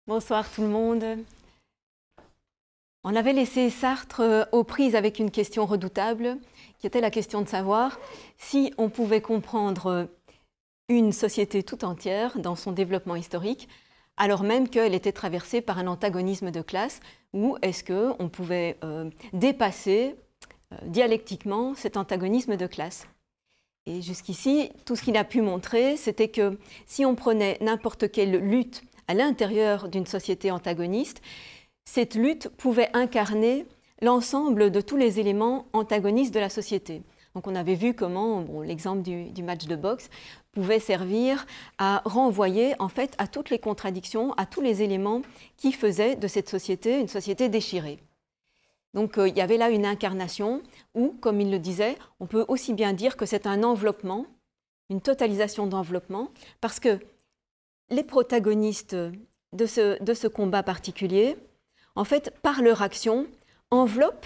Bonsoir tout le monde. On avait laissé Sartre aux prises avec une question redoutable, qui était la question de savoir si on pouvait comprendre une société tout entière dans son développement historique, alors même qu'elle était traversée par un antagonisme de classe, ou est-ce qu'on pouvait dépasser dialectiquement cet antagonisme de classe. Et jusqu'ici, tout ce qu'il a pu montrer, c'était que si on prenait n'importe quelle lutte à l'intérieur d'une société antagoniste, cette lutte pouvait incarner l'ensemble de tous les éléments antagonistes de la société. Donc on avait vu comment l'exemple du match de boxe pouvait servir à renvoyer en fait à toutes les contradictions, à tous les éléments qui faisaient de cette société une société déchirée. Donc il y avait là une incarnation où, comme il le disait, on peut aussi bien dire que c'est un enveloppement, une totalisation d'enveloppement, parce que les protagonistes de ce combat particulier, en fait, par leur action, enveloppent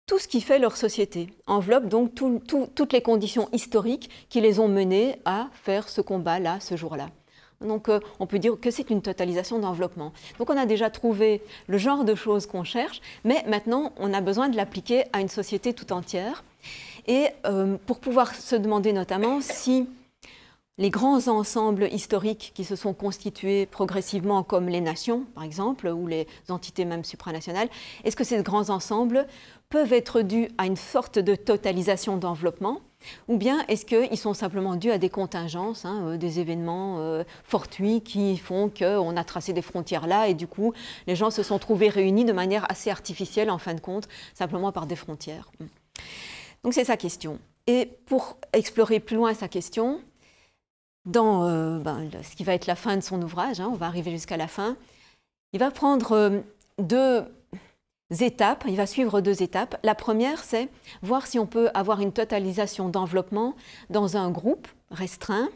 tout ce qui fait leur société, enveloppent donc toutes les conditions historiques qui les ont menés à faire ce combat-là, ce jour-là. Donc on peut dire que c'est une totalisation d'enveloppement. Donc on a déjà trouvé le genre de choses qu'on cherche, mais maintenant on a besoin de l'appliquer à une société tout entière. Et pour pouvoir se demander notamment si les grands ensembles historiques qui se sont constitués progressivement comme les nations, par exemple, ou les entités même supranationales, est-ce que ces grands ensembles peuvent être dus à une sorte de totalisation d'enveloppement, ou bien est-ce qu'ils sont simplement dus à des contingences, des événements fortuits qui font qu'on a tracé des frontières là et du coup les gens se sont trouvés réunis de manière assez artificielle en fin de compte, simplement par des frontières. Donc c'est sa question. Et pour explorer plus loin sa question, dans ce qui va être la fin de son ouvrage, on va arriver jusqu'à la fin, il va prendre deux étapes, il va suivre deux étapes. La première, c'est voir si on peut avoir une totalisation d'enveloppement dans un groupe restreint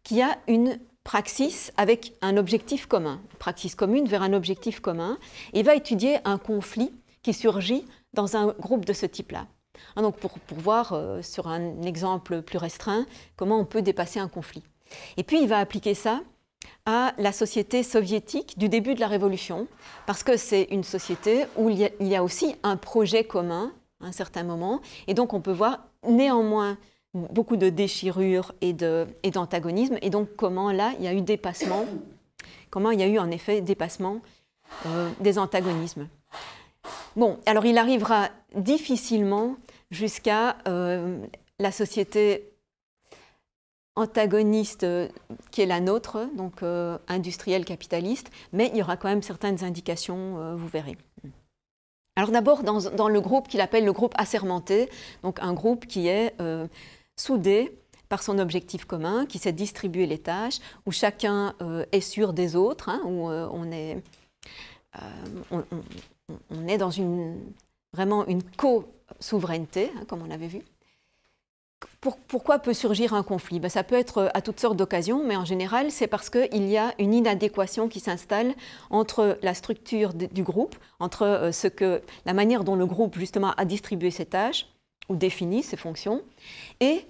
qui a une praxis avec un objectif commun, une praxis commune vers un objectif commun, et il va étudier un conflit qui surgit dans un groupe de ce type-là. Donc pour voir sur un exemple plus restreint comment on peut dépasser un conflit. Et puis il va appliquer ça à la société soviétique du début de la Révolution, parce que c'est une société où il y a aussi un projet commun à un certain moment, et donc on peut voir néanmoins beaucoup de déchirures et d'antagonisme, et donc comment là il y a eu dépassement, comment il y a eu en effet dépassement des antagonismes. Bon, alors il arrivera difficilement jusqu'à la société antagoniste qui est la nôtre, donc industrielle capitaliste, mais il y aura quand même certaines indications, vous verrez. Alors d'abord dans le groupe qu'il appelle le groupe assermenté, donc un groupe qui est soudé par son objectif commun, qui sait distribuer les tâches, où chacun est sûr des autres, où on est dans vraiment une co-souveraineté, comme on l'avait vu. Pourquoi peut surgir un conflit? Ça peut être à toutes sortes d'occasions, mais en général, c'est parce qu'il y a une inadéquation qui s'installe entre la structure du groupe, entre la manière dont le groupe justement a distribué ses tâches ou défini ses fonctions, et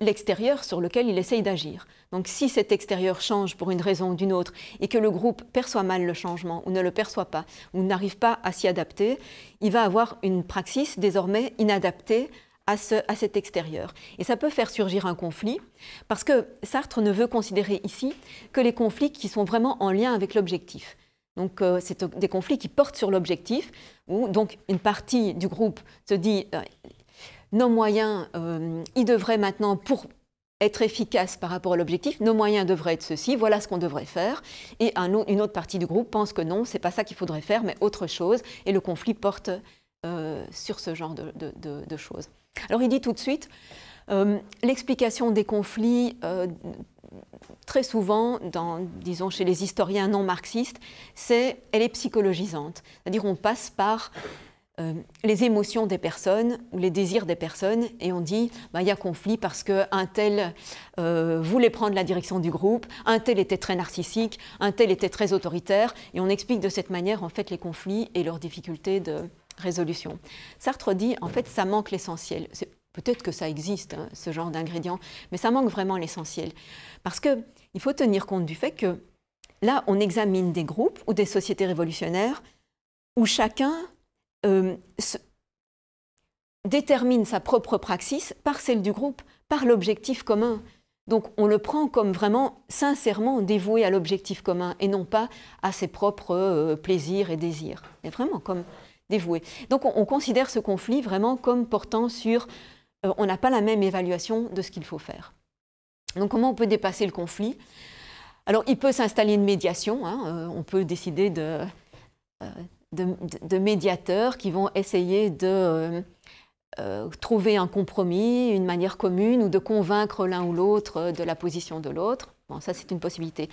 l'extérieur sur lequel il essaye d'agir. Donc si cet extérieur change pour une raison ou d'une autre et que le groupe perçoit mal le changement ou ne le perçoit pas ou n'arrive pas à s'y adapter, il va avoir une praxis désormais inadaptée à cet extérieur. Et ça peut faire surgir un conflit parce que Sartre ne veut considérer ici que les conflits qui sont vraiment en lien avec l'objectif. Donc c'est des conflits qui portent sur l'objectif où donc une partie du groupe se dit nos moyens, ils devraient maintenant, pour être efficaces par rapport à l'objectif, nos moyens devraient être ceci, voilà ce qu'on devrait faire. Et une autre partie du groupe pense que non, c'est pas ça qu'il faudrait faire, mais autre chose. Et le conflit porte sur ce genre de choses. Alors il dit tout de suite, l'explication des conflits, très souvent, disons chez les historiens non marxistes, elle est psychologisante. C'est-à-dire on passe par les émotions des personnes ou les désirs des personnes et on dit il y a conflit parce qu'un tel voulait prendre la direction du groupe, un tel était très narcissique, un tel était très autoritaire et on explique de cette manière en fait les conflits et leurs difficultés de résolution. Sartre dit en fait ça manque l'essentiel. Peut-être que ça existe, ce genre d'ingrédients, mais ça manque vraiment l'essentiel. Parce qu'il faut tenir compte du fait que là, on examine des groupes ou des sociétés révolutionnaires où chacun détermine sa propre praxis par celle du groupe, par l'objectif commun. Donc on le prend comme vraiment sincèrement dévoué à l'objectif commun et non pas à ses propres plaisirs et désirs. Mais vraiment comme dévoué. Donc on considère ce conflit vraiment comme portant sur... on n'a pas la même évaluation de ce qu'il faut faire. Donc comment on peut dépasser le conflit? Alors il peut s'installer une médiation, hein, on peut décider de médiateurs qui vont essayer de... trouver un compromis, une manière commune ou de convaincre l'un ou l'autre de la position de l'autre. Bon, ça, c'est une possibilité.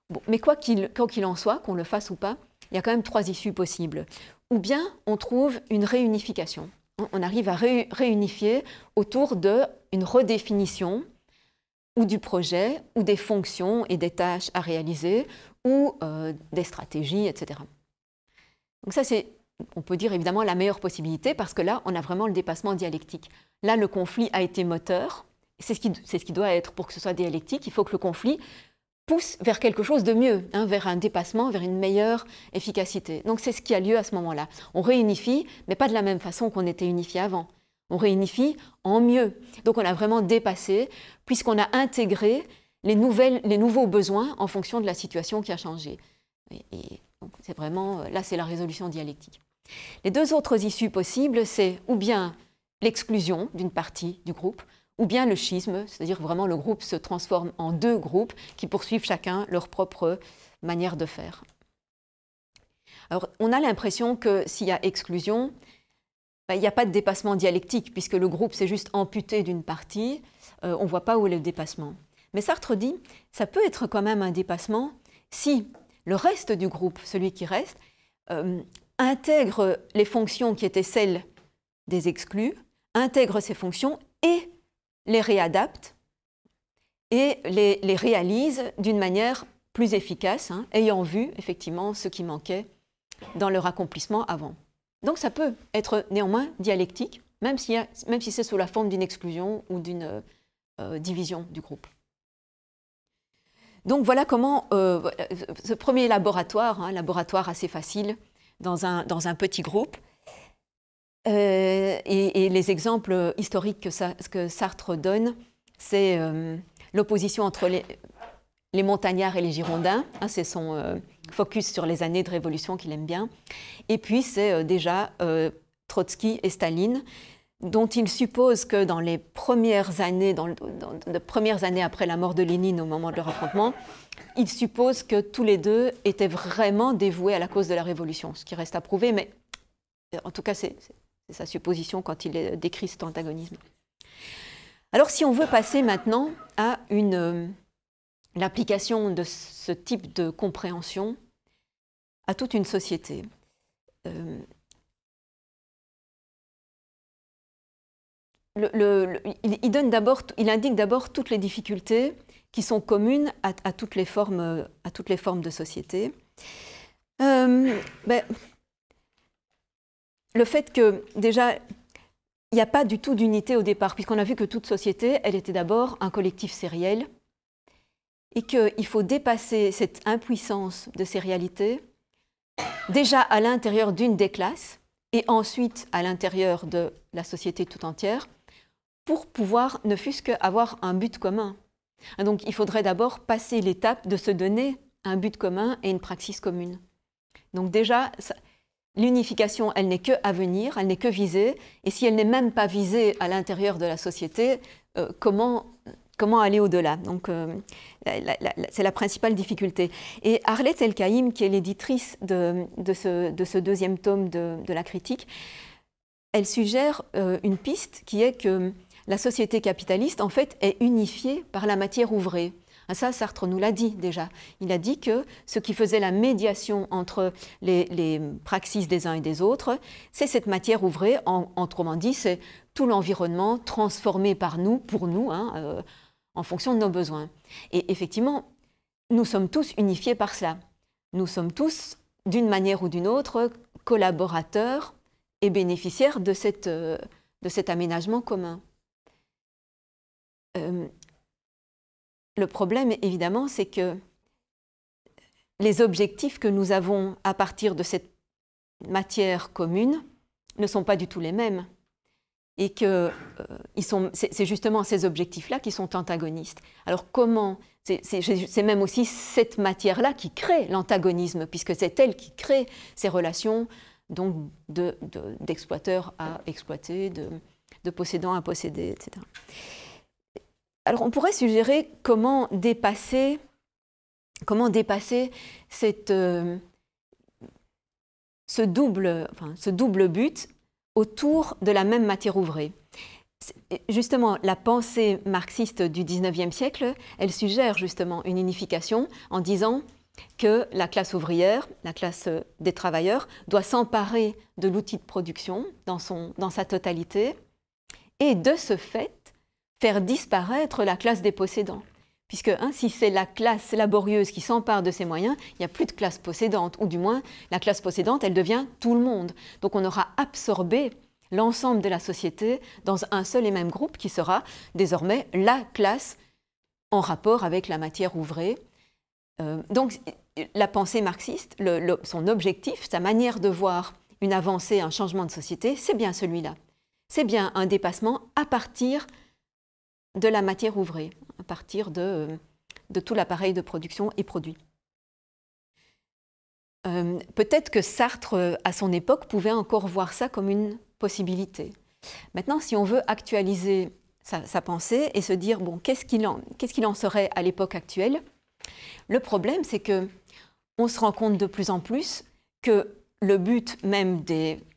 Bon, mais quoi qu'il en soit, qu'on le fasse ou pas, il y a quand même 3 issues possibles. Ou bien on trouve une réunification. On arrive à réunifier autour d'une redéfinition ou du projet, ou des fonctions et des tâches à réaliser, ou des stratégies, etc. Donc ça, c'est... on peut dire évidemment la meilleure possibilité parce que là, on a vraiment le dépassement dialectique. Là, le conflit a été moteur. C'est ce qui doit être pour que ce soit dialectique. Il faut que le conflit pousse vers quelque chose de mieux, hein, vers un dépassement, vers une meilleure efficacité. Donc c'est ce qui a lieu à ce moment-là. On réunifie, mais pas de la même façon qu'on était unifié avant. On réunifie en mieux. Donc on a vraiment dépassé, puisqu'on a intégré les nouveaux besoins en fonction de la situation qui a changé. Et donc c'est vraiment, là, c'est la résolution dialectique. Les 2 autres issues possibles, c'est ou bien l'exclusion d'une partie du groupe, ou bien le schisme, c'est-à-dire vraiment le groupe se transforme en 2 groupes qui poursuivent chacun leur propre manière de faire. Alors, on a l'impression que s'il y a exclusion, il n'y a pas de dépassement dialectique, puisque le groupe s'est juste amputé d'une partie, on ne voit pas où est le dépassement. Mais Sartre dit, ça peut être quand même un dépassement si le reste du groupe, celui qui reste, intègre les fonctions qui étaient celles des exclus, intègre ces fonctions et les réadapte et les réalise d'une manière plus efficace, hein, ayant vu effectivement ce qui manquait dans leur accomplissement avant. Donc ça peut être néanmoins dialectique, même si c'est sous la forme d'une exclusion ou d'une division du groupe. Donc voilà comment ce premier laboratoire, un laboratoire assez facile dans un petit groupe, et les exemples historiques que Sartre donne, c'est l'opposition entre les montagnards et les girondins, hein, c'est son focus sur les années de révolution qu'il aime bien, et puis c'est déjà Trotsky et Staline, dont il suppose que dans les premières années, dans les premières années après la mort de Lénine au moment de leur affrontement, il suppose que tous les deux étaient vraiment dévoués à la cause de la révolution, ce qui reste à prouver, mais en tout cas c'est sa supposition quand il décrit cet antagonisme. Alors si on veut passer maintenant à l'application de ce type de compréhension à toute une société, il indique d'abord toutes les difficultés qui sont communes à toutes les formes de société. Le fait que, déjà, il n'y a pas du tout d'unité au départ, puisqu'on a vu que toute société, elle était d'abord un collectif sériel, et qu'il faut dépasser cette impuissance de sérialité, déjà à l'intérieur d'une des classes, et ensuite à l'intérieur de la société tout entière, pour pouvoir ne fût-ce qu'avoir un but commun. Donc il faudrait d'abord passer l'étape de se donner un but commun et une praxis commune. Donc déjà, l'unification, elle n'est que à venir, elle n'est que visée, et si elle n'est même pas visée à l'intérieur de la société, comment aller au-delà? Donc c'est la principale difficulté. Et Arlette Elkaïm, qui est l'éditrice de ce deuxième tome de la critique, elle suggère une piste qui est que la société capitaliste, en fait, est unifiée par la matière ouvrée. Ça, Sartre nous l'a dit déjà. Il a dit que ce qui faisait la médiation entre les praxis des uns et des autres, c'est cette matière ouvrée, autrement dit, c'est tout l'environnement transformé par nous, pour nous, hein, en fonction de nos besoins. Et effectivement, nous sommes tous unifiés par cela. Nous sommes tous, d'une manière ou d'une autre, collaborateurs et bénéficiaires de cet aménagement commun. Le problème, évidemment, c'est que les objectifs que nous avons à partir de cette matière commune ne sont pas du tout les mêmes. Et que c'est justement ces objectifs-là qui sont antagonistes. Alors comment, c'est même aussi cette matière-là qui crée l'antagonisme, puisque c'est elle qui crée ces relations donc d'exploiteur à exploité, de possédant à posséder, etc. Alors on pourrait suggérer comment dépasser ce double but autour de la même matière ouvrée. Justement, la pensée marxiste du XIXe siècle, elle suggère justement une unification en disant que la classe ouvrière, la classe des travailleurs, doit s'emparer de l'outil de production dans sa totalité et de ce fait faire disparaître la classe des possédants. Puisque si c'est la classe laborieuse qui s'empare de ses moyens, il n'y a plus de classe possédante, ou du moins la classe possédante, elle devient tout le monde. Donc on aura absorbé l'ensemble de la société dans un seul et même groupe qui sera désormais la classe en rapport avec la matière ouvrée. Donc la pensée marxiste, son objectif, sa manière de voir une avancée, un changement de société, c'est bien celui-là. C'est bien un dépassement à partir de la matière ouvrée, à partir de tout l'appareil de production et produit. Peut-être que Sartre, à son époque, pouvait encore voir ça comme une possibilité. Maintenant, si on veut actualiser sa pensée et se dire, bon, qu'est-ce qu'il en serait à l'époque actuelle? Le problème, c'est qu'on se rend compte de plus en plus que le but même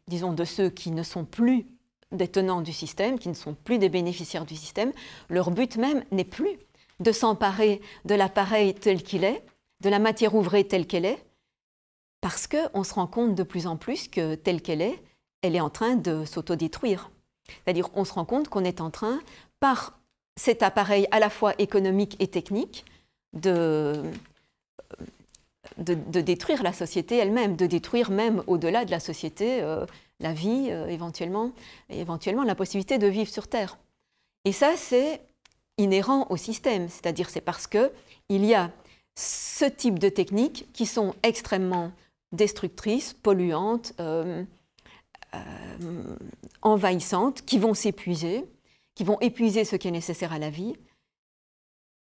disons, de ceux qui ne sont plus des tenants du système, qui ne sont plus des bénéficiaires du système, leur but même n'est plus de s'emparer de l'appareil tel qu'il est, de la matière ouvrée telle qu'elle est, parce qu'on se rend compte de plus en plus que telle qu'elle est, elle est en train de s'autodétruire. C'est-à-dire qu'on se rend compte qu'on est en train, par cet appareil à la fois économique et technique, de détruire la société elle-même, de détruire même au-delà de la société la vie, éventuellement la possibilité de vivre sur Terre. Et ça, c'est inhérent au système, c'est-à-dire c'est parce qu'il y a ce type de techniques qui sont extrêmement destructrices, polluantes, envahissantes, qui vont s'épuiser, qui vont épuiser ce qui est nécessaire à la vie.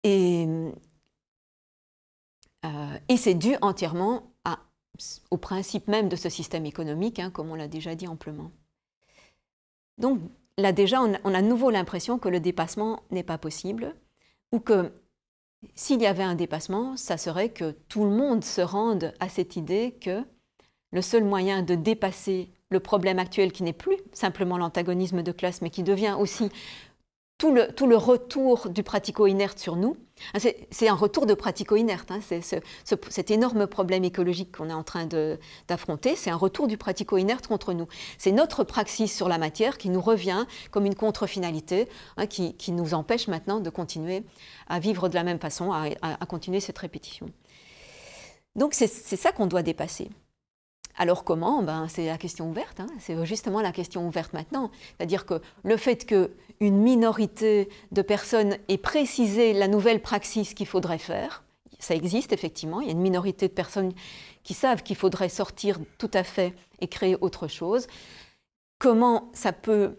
Et c'est dû entièrement au principe même de ce système économique, comme on l'a déjà dit amplement. Donc là déjà, on a à nouveau l'impression que le dépassement n'est pas possible, ou que s'il y avait un dépassement, ça serait que tout le monde se rende à cette idée que le seul moyen de dépasser le problème actuel, qui n'est plus simplement l'antagonisme de classe, mais qui devient aussi tout le retour du pratico-inerte sur nous. C'est un retour de pratico-inerte, cet énorme problème écologique qu'on est en train d'affronter, c'est un retour du pratico-inerte contre nous. C'est notre praxis sur la matière qui nous revient comme une contre-finalité, qui nous empêche maintenant de continuer à vivre de la même façon, à continuer cette répétition. Donc c'est ça qu'on doit dépasser. Alors comment? C'est la question ouverte, c'est justement la question ouverte maintenant. C'est-à-dire que le fait qu'une minorité de personnes ait précisé la nouvelle praxis qu'il faudrait faire, ça existe effectivement, il y a une minorité de personnes qui savent qu'il faudrait sortir tout à fait et créer autre chose. Comment ça peut,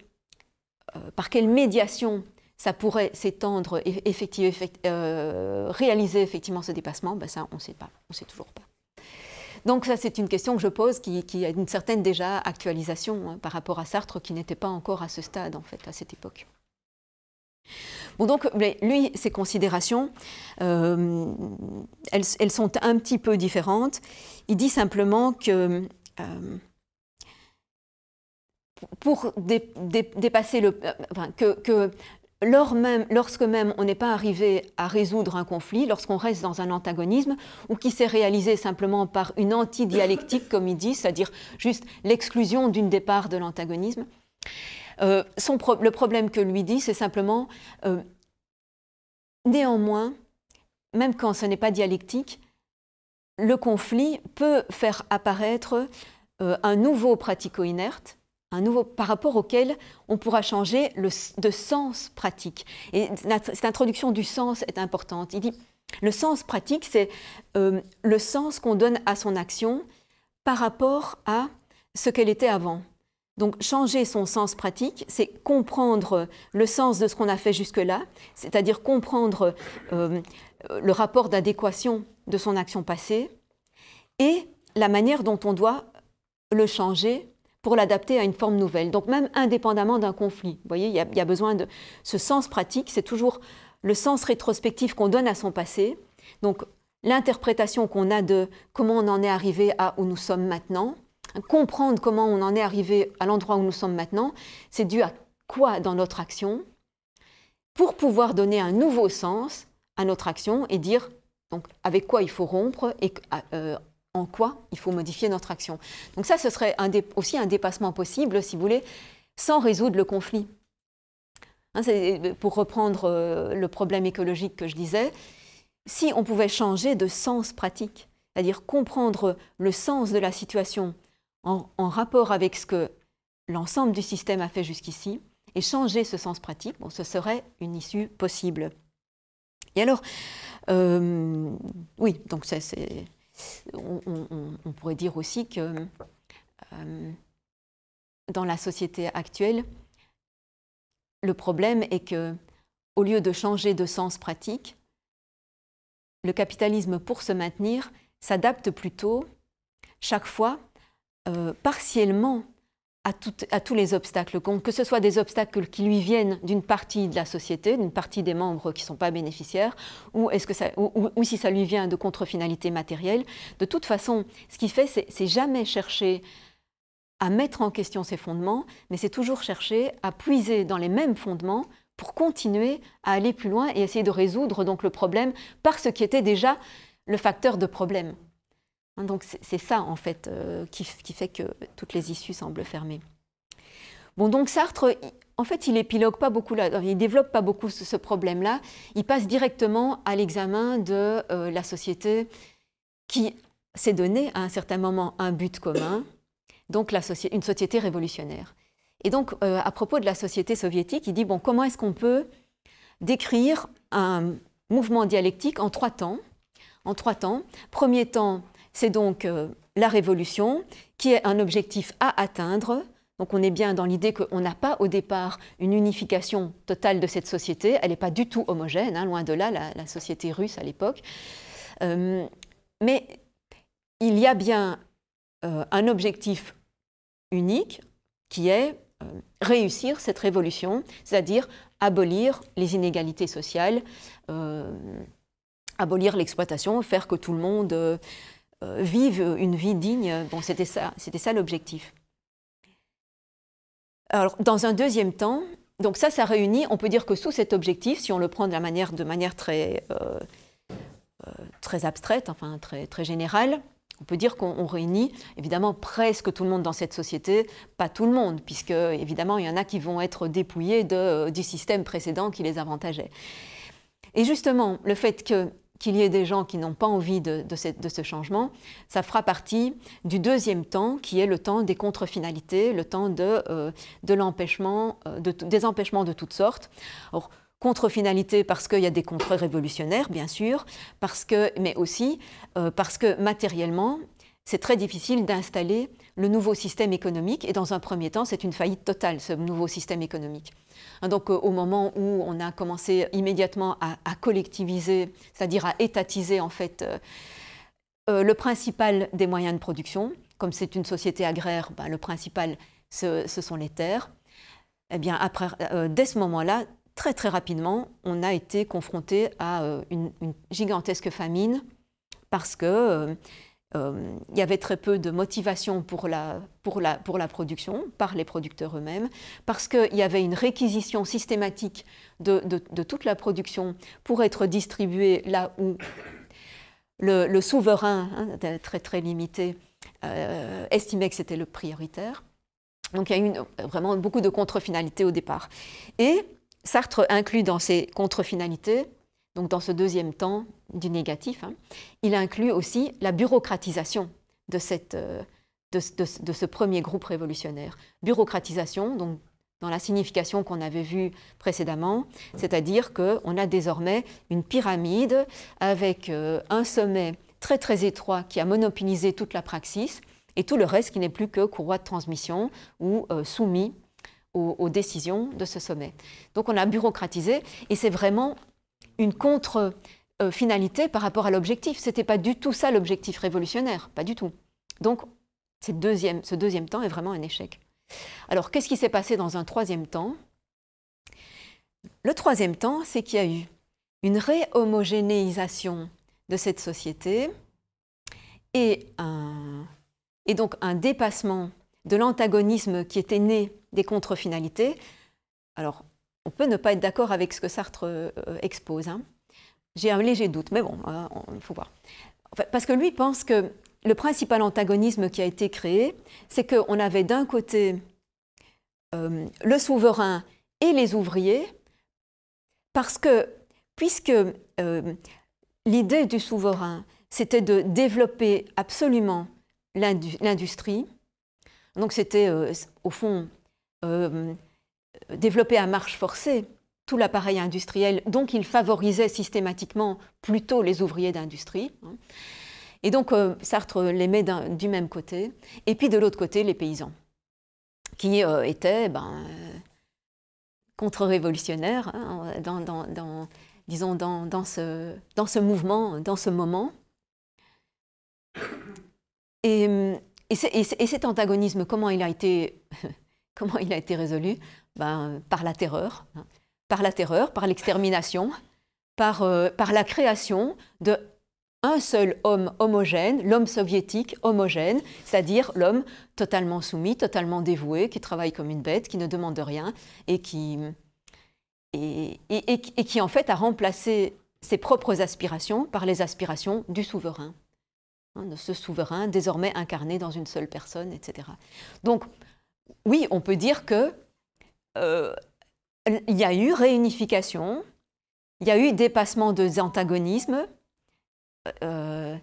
par quelle médiation ça pourrait s'étendre et réaliser effectivement ce dépassement? Ça, on ne sait pas, on ne sait toujours pas. Donc ça, c'est une question que je pose qui a une certaine déjà actualisation par rapport à Sartre, qui n'était pas encore à ce stade, en fait, à cette époque. Bon, donc, lui, ses considérations, elles sont un petit peu différentes. Il dit simplement que pour dépasser lorsque même on n'est pas arrivé à résoudre un conflit, lorsqu'on reste dans un antagonisme, ou qui s'est réalisé simplement par une antidialectique, comme il dit, c'est-à-dire juste l'exclusion d'une des parts de l'antagonisme, le problème que lui dit, c'est simplement, néanmoins, même quand ce n'est pas dialectique, le conflit peut faire apparaître un nouveau pratico-inerte, par rapport auquel on pourra changer de sens pratique. Et cette introduction du sens est importante. Il dit, Le sens pratique, c'est le sens qu'on donne à son action par rapport à ce qu'elle était avant. Donc changer son sens pratique, c'est comprendre le sens de ce qu'on a fait jusque-là, c'est-à-dire comprendre le rapport d'adéquation de son action passée et la manière dont on doit le changer pour l'adapter à une forme nouvelle. Donc même indépendamment d'un conflit. Vous voyez, il y a besoin de ce sens pratique, c'est toujours le sens rétrospectif qu'on donne à son passé. Donc l'interprétation qu'on a de comment on en est arrivé à où nous sommes maintenant, comprendre comment on en est arrivé à l'endroit où nous sommes maintenant, c'est dû à quoi dans notre action, pour pouvoir donner un nouveau sens à notre action et dire donc, avec quoi il faut rompre et en quoi il faut modifier notre action. Donc ça, ce serait aussi un dépassement possible, si vous voulez, sans résoudre le conflit. Hein, pour reprendre le problème écologique que je disais, si on pouvait changer de sens pratique, c'est-à-dire comprendre le sens de la situation en rapport avec ce que l'ensemble du système a fait jusqu'ici, et changer ce sens pratique, bon, ce serait une issue possible. Et alors, oui, donc on pourrait dire aussi que dans la société actuelle, le problème est que, au lieu de changer de sens pratique, le capitalisme, pour se maintenir, s'adapte plutôt, chaque fois, partiellement à tous les obstacles, que ce soit des obstacles qui lui viennent d'une partie de la société, d'une partie des membres qui ne sont pas bénéficiaires, ou si ça lui vient de contre-finalités matérielles. De toute façon, ce qu'il fait, c'est jamais chercher à mettre en question ses fondements, mais c'est toujours chercher à puiser dans les mêmes fondements pour continuer à aller plus loin et essayer de résoudre donc le problème par ce qui était déjà le facteur de problème. Donc c'est ça en fait qui fait que toutes les issues semblent fermées. Bon, donc Sartre, en fait, il épilogue pas beaucoup là, il développe pas beaucoup ce problème-là. Il passe directement à l'examen de la société qui s'est donné à un certain moment un but commun, donc une société révolutionnaire. Et donc, à propos de la société soviétique, il dit, bon, comment est-ce qu'on peut décrire un mouvement dialectique en trois temps? En trois temps. Premier temps, c'est donc la révolution, qui est un objectif à atteindre. Donc on est bien dans l'idée qu'on n'a pas au départ une unification totale de cette société. Elle n'est pas du tout homogène, hein, loin de là, la société russe à l'époque. Mais il y a bien un objectif unique qui est réussir cette révolution, c'est-à-dire abolir les inégalités sociales, abolir l'exploitation, faire que tout le monde vive une vie digne. Bon, c'était ça l'objectif. Alors, dans un deuxième temps, donc ça réunit, on peut dire que sous cet objectif, si on le prend de manière très abstraite, enfin très générale, on peut dire qu'on réunit évidemment presque tout le monde dans cette société, pas tout le monde, puisque évidemment il y en a qui vont être dépouillés du système précédent qui les avantageait. Et justement, le fait qu'il y ait des gens qui n'ont pas envie de ce changement, ça fera partie du deuxième temps, qui est le temps des contre-finalités, le temps des empêchements de toutes sortes. Alors, contre-finalité parce qu'il y a des contre-révolutionnaires, bien sûr, mais aussi parce que matériellement, c'est très difficile d'installer le nouveau système économique. Et dans un premier temps, c'est une faillite totale, ce nouveau système économique. Donc au moment où on a commencé immédiatement à collectiviser, c'est-à-dire à étatiser en fait le principal des moyens de production, comme c'est une société agraire, ben, le principal ce sont les terres, eh bien dès ce moment-là, très très rapidement, on a été confronté à une gigantesque famine parce que il y avait très peu de motivation pour la production par les producteurs eux-mêmes, parce qu'il y avait une réquisition systématique de toute la production pour être distribuée là où le souverain, hein, très très limité, estimait que c'était le prioritaire. Donc il y a eu vraiment beaucoup de contre-finalités au départ. Et Sartre inclut dans ces contre-finalités, donc dans ce deuxième temps du négatif, hein, il inclut aussi la bureaucratisation de ce premier groupe révolutionnaire. Bureaucratisation, donc dans la signification qu'on avait vue précédemment, c'est-à-dire qu'on a désormais une pyramide avec un sommet très très étroit qui a monopolisé toute la praxis et tout le reste qui n'est plus que courroie de transmission ou soumis aux décisions de ce sommet. Donc on a bureaucratisé et c'est vraiment une contre-finalité par rapport à l'objectif. Ce n'était pas du tout ça l'objectif révolutionnaire, pas du tout. Donc ce deuxième temps est vraiment un échec. Alors qu'est-ce qui s'est passé dans un troisième temps? Le troisième temps, c'est qu'il y a eu une réhomogénéisation de cette société et donc un dépassement de l'antagonisme qui était né des contre-finalités. Alors, on peut ne pas être d'accord avec ce que Sartre expose. Hein. J'ai un léger doute, mais bon, il faut voir. Enfin, parce que lui pense que le principal antagonisme qui a été créé, c'est qu'on avait d'un côté le souverain et les ouvriers, parce que, puisque l'idée du souverain, c'était de développer absolument l'industrie, donc c'était au fond développer à marche forcée tout l'appareil industriel, donc il favorisait systématiquement plutôt les ouvriers d'industrie. Hein. Et donc Sartre les met du même côté, et puis de l'autre côté les paysans, qui étaient contre-révolutionnaires hein, disons dans ce mouvement, dans ce moment. Et cet antagonisme, comment il a été résolu? Par la terreur, hein. Par l'extermination, par la création d'un seul homme homogène, l'homme soviétique homogène, c'est-à-dire l'homme totalement soumis, totalement dévoué, qui travaille comme une bête, qui ne demande rien et qui en fait a remplacé ses propres aspirations par les aspirations du souverain. De ce souverain désormais incarné dans une seule personne, etc. Donc, oui, on peut dire que il y a eu réunification, il y a eu dépassement des antagonismes, on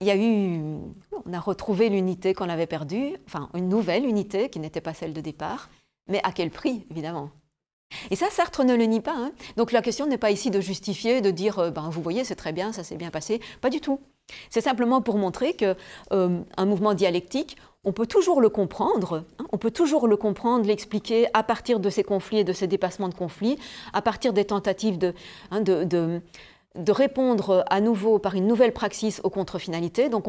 a retrouvé l'unité qu'on avait perdue, enfin une nouvelle unité qui n'était pas celle de départ, mais à quel prix, évidemment. Et ça, Sartre ne le nie pas. Hein. Donc la question n'est pas ici de justifier, de dire vous voyez, c'est très bien, ça s'est bien passé. Pas du tout. C'est simplement pour montrer qu'un mouvement dialectique, on peut toujours le comprendre, hein, on peut toujours le comprendre, l'expliquer à partir de ces conflits et de ces dépassements de conflits, à partir des tentatives de répondre à nouveau par une nouvelle praxis aux contre-finalités. Donc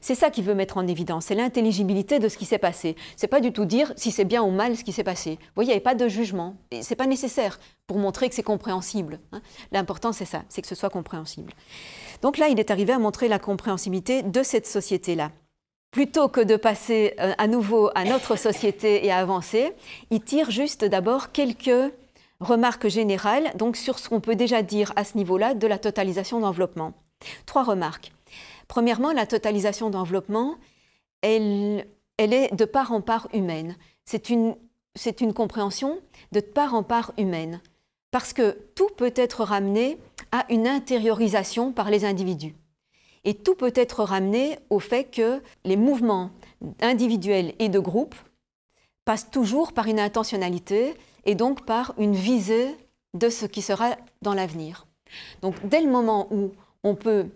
c'est ça qu'il veut mettre en évidence, c'est l'intelligibilité de ce qui s'est passé. C'est pas du tout dire si c'est bien ou mal ce qui s'est passé. Vous voyez, il n'y a pas de jugement. C'est pas nécessaire pour montrer que c'est compréhensible. Hein. L'important, c'est ça, c'est que ce soit compréhensible. Donc là, il est arrivé à montrer la compréhensibilité de cette société-là. Plutôt que de passer à nouveau à notre société et à avancer, il tire juste d'abord quelques remarques générales donc sur ce qu'on peut déjà dire à ce niveau-là de la totalisation d'enveloppement. 3 remarques. Premièrement, la totalisation d'enveloppement, elle est de part en part humaine. C'est une compréhension de part en part humaine, parce que tout peut être ramené à une intériorisation par les individus. Et tout peut être ramené au fait que les mouvements individuels et de groupe passent toujours par une intentionnalité et donc par une visée de ce qui sera dans l'avenir. Donc dès le moment où on peut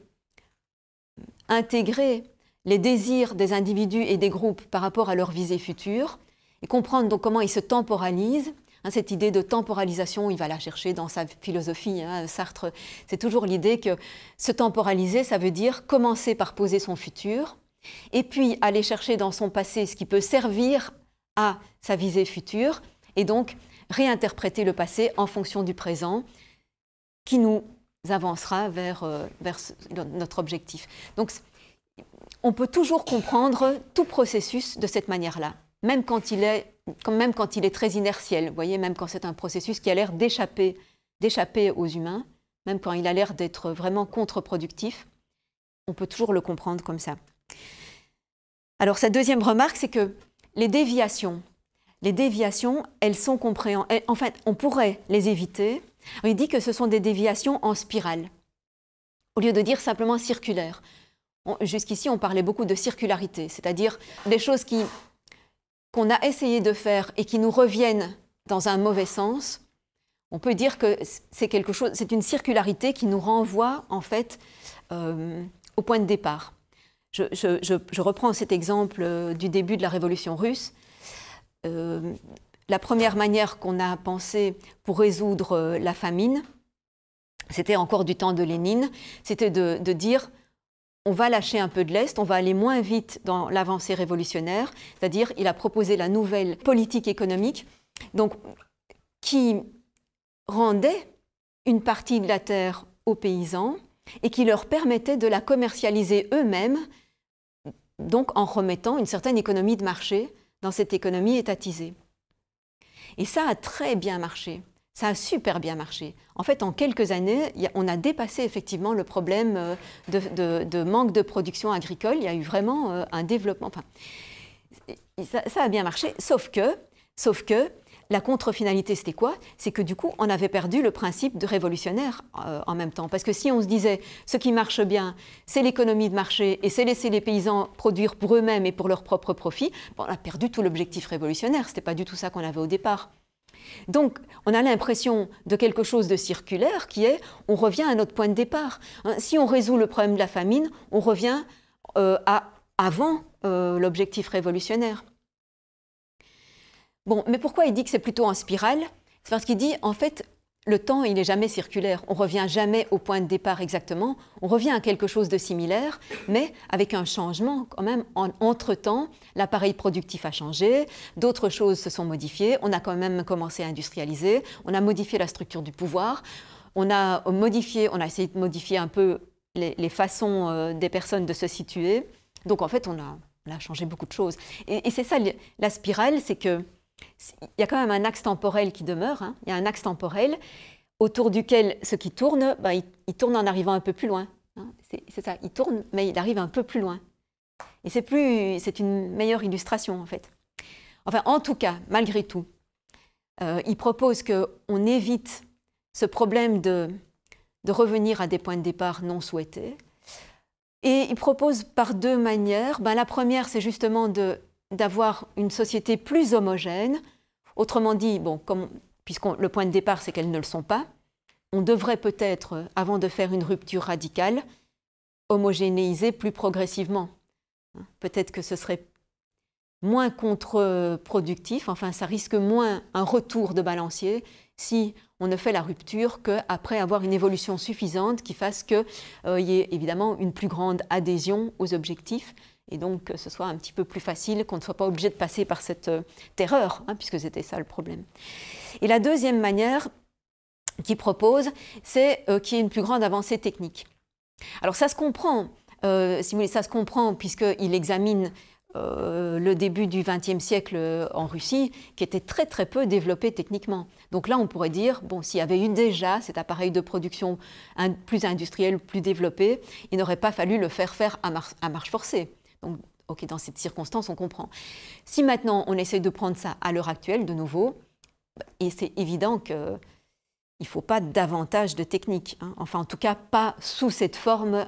intégrer les désirs des individus et des groupes par rapport à leur visée future et comprendre donc comment ils se temporalisent, hein, cette idée de temporalisation, il va la chercher dans sa philosophie, hein, Sartre, c'est toujours l'idée que se temporaliser, ça veut dire commencer par poser son futur et puis aller chercher dans son passé ce qui peut servir à sa visée future et donc réinterpréter le passé en fonction du présent qui nous avancera vers notre objectif. Donc, on peut toujours comprendre tout processus de cette manière-là, même quand il est très inertiel, vous voyez, même quand c'est un processus qui a l'air d'échapper aux humains, même quand il a l'air d'être vraiment contre-productif, on peut toujours le comprendre comme ça. Alors, sa deuxième remarque, c'est que les déviations, elles sont compréhensibles. En fait, on pourrait les éviter. Il dit que ce sont des déviations en spirale, au lieu de dire simplement circulaires. Jusqu'ici, on parlait beaucoup de circularité, c'est-à-dire des choses qu'on a essayé de faire et qui nous reviennent dans un mauvais sens, on peut dire que c'est une circularité qui nous renvoie en fait au point de départ. Je reprends cet exemple du début de la Révolution russe. La première manière qu'on a pensée pour résoudre la famine, c'était encore du temps de Lénine, c'était de dire on va lâcher un peu de l'Est, on va aller moins vite dans l'avancée révolutionnaire, c'est-à-dire il a proposé la nouvelle politique économique donc, qui rendait une partie de la terre aux paysans et qui leur permettait de la commercialiser eux-mêmes, donc en remettant une certaine économie de marché dans cette économie étatisée. Et ça a très bien marché, ça a super bien marché. En fait, en quelques années, on a dépassé effectivement le problème de manque de production agricole. Il y a eu vraiment un développement. Enfin, ça a bien marché, sauf que la contre-finalité, c'était quoi? C'est que du coup, on avait perdu le principe de révolutionnaire en même temps. Parce que si on se disait, ce qui marche bien, c'est l'économie de marché et c'est laisser les paysans produire pour eux-mêmes et pour leur propre profit, bon, on a perdu tout l'objectif révolutionnaire. Ce n'était pas du tout ça qu'on avait au départ. Donc, on a l'impression de quelque chose de circulaire qui est, on revient à notre point de départ. Si on résout le problème de la famine, on revient à avant l'objectif révolutionnaire. Bon, mais pourquoi il dit que c'est plutôt en spirale? C'est parce qu'il dit, en fait, le temps, il n'est jamais circulaire. On ne revient jamais au point de départ exactement. On revient à quelque chose de similaire, mais avec un changement quand même. Entre-temps, l'appareil productif a changé, d'autres choses se sont modifiées. On a quand même commencé à industrialiser, on a modifié la structure du pouvoir, on a essayé de modifier un peu les façons des personnes de se situer. Donc en fait, on a changé beaucoup de choses. Et c'est ça, la spirale, c'est que il y a quand même un axe temporel qui demeure, hein. Il y a un axe temporel autour duquel ce qui tourne, ben, il tourne en arrivant un peu plus loin. Hein. C'est ça, il tourne, mais il arrive un peu plus loin. Et c'est une meilleure illustration, en fait. Enfin, en tout cas, malgré tout, il propose qu'on évite ce problème de revenir à des points de départ non souhaités. Et il propose par deux manières. Ben, la première, c'est justement d'avoir une société plus homogène. Autrement dit, bon, puisque le point de départ, c'est qu'elles ne le sont pas, on devrait peut-être, avant de faire une rupture radicale, homogénéiser plus progressivement. Peut-être que ce serait moins contre-productif, enfin ça risque moins un retour de balancier si on ne fait la rupture qu'après avoir une évolution suffisante qui fasse qu'il y ait évidemment une plus grande adhésion aux objectifs et donc que ce soit un petit peu plus facile, qu'on ne soit pas obligé de passer par cette terreur, hein, puisque c'était ça le problème. Et la deuxième manière qu'il propose, c'est qu'il y ait une plus grande avancée technique. Alors ça se comprend, si vous voulez, ça se comprend puisqu'il examine le début du XXe siècle en Russie, qui était très très peu développé techniquement. Donc là, on pourrait dire, bon, s'il y avait eu déjà cet appareil de production plus industriel, plus développé, il n'aurait pas fallu le faire à marche forcée. Donc, ok, dans cette circonstance, on comprend. Si maintenant on essaie de prendre ça à l'heure actuelle, de nouveau, et c'est évident qu'il ne faut pas davantage de technique, hein. Enfin, en tout cas, pas sous cette forme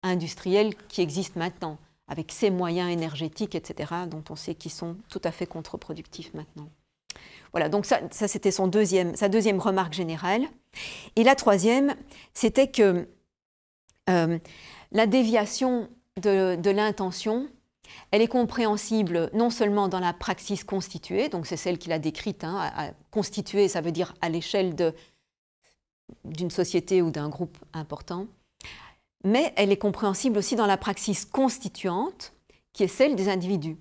industrielle qui existe maintenant, avec ces moyens énergétiques, etc., dont on sait qu'ils sont tout à fait contre-productifs maintenant. Voilà, donc ça c'était sa deuxième remarque générale. Et la troisième, c'était que la déviation de l'intention, elle est compréhensible non seulement dans la praxis constituée, donc c'est celle qu'il a décrite, hein, constituée, ça veut dire à l'échelle d'une société ou d'un groupe important, mais elle est compréhensible aussi dans la praxis constituante, qui est celle des individus.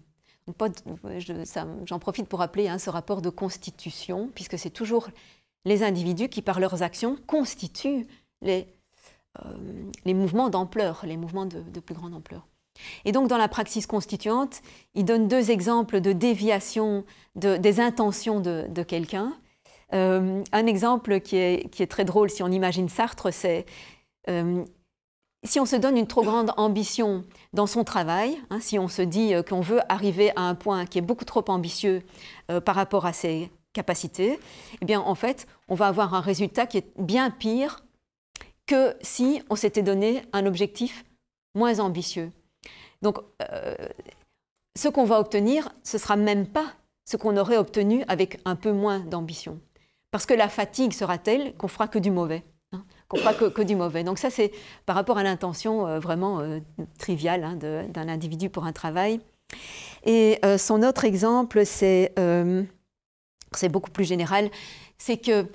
J'en profite pour rappeler ce rapport de constitution, puisque c'est toujours les individus qui, par leurs actions, constituent les mouvements d'ampleur, les mouvements de plus grande ampleur. Et donc, dans la praxis constituante, il donne deux exemples de déviation des intentions de quelqu'un. Un exemple qui est très drôle, si on imagine Sartre, c'est si on se donne une trop grande ambition dans son travail, hein, si on se dit qu'on veut arriver à un point qui est beaucoup trop ambitieux par rapport à ses capacités, eh bien, en fait, on va avoir un résultat qui est bien pire que si on s'était donné un objectif moins ambitieux. Donc, ce qu'on va obtenir, ce ne sera même pas ce qu'on aurait obtenu avec un peu moins d'ambition. Parce que la fatigue sera telle qu'on fera que du mauvais. Qu'on fera que du mauvais. Donc ça, c'est par rapport à l'intention vraiment triviale d'un individu pour un travail. Et son autre exemple, c'est beaucoup plus général, c'est que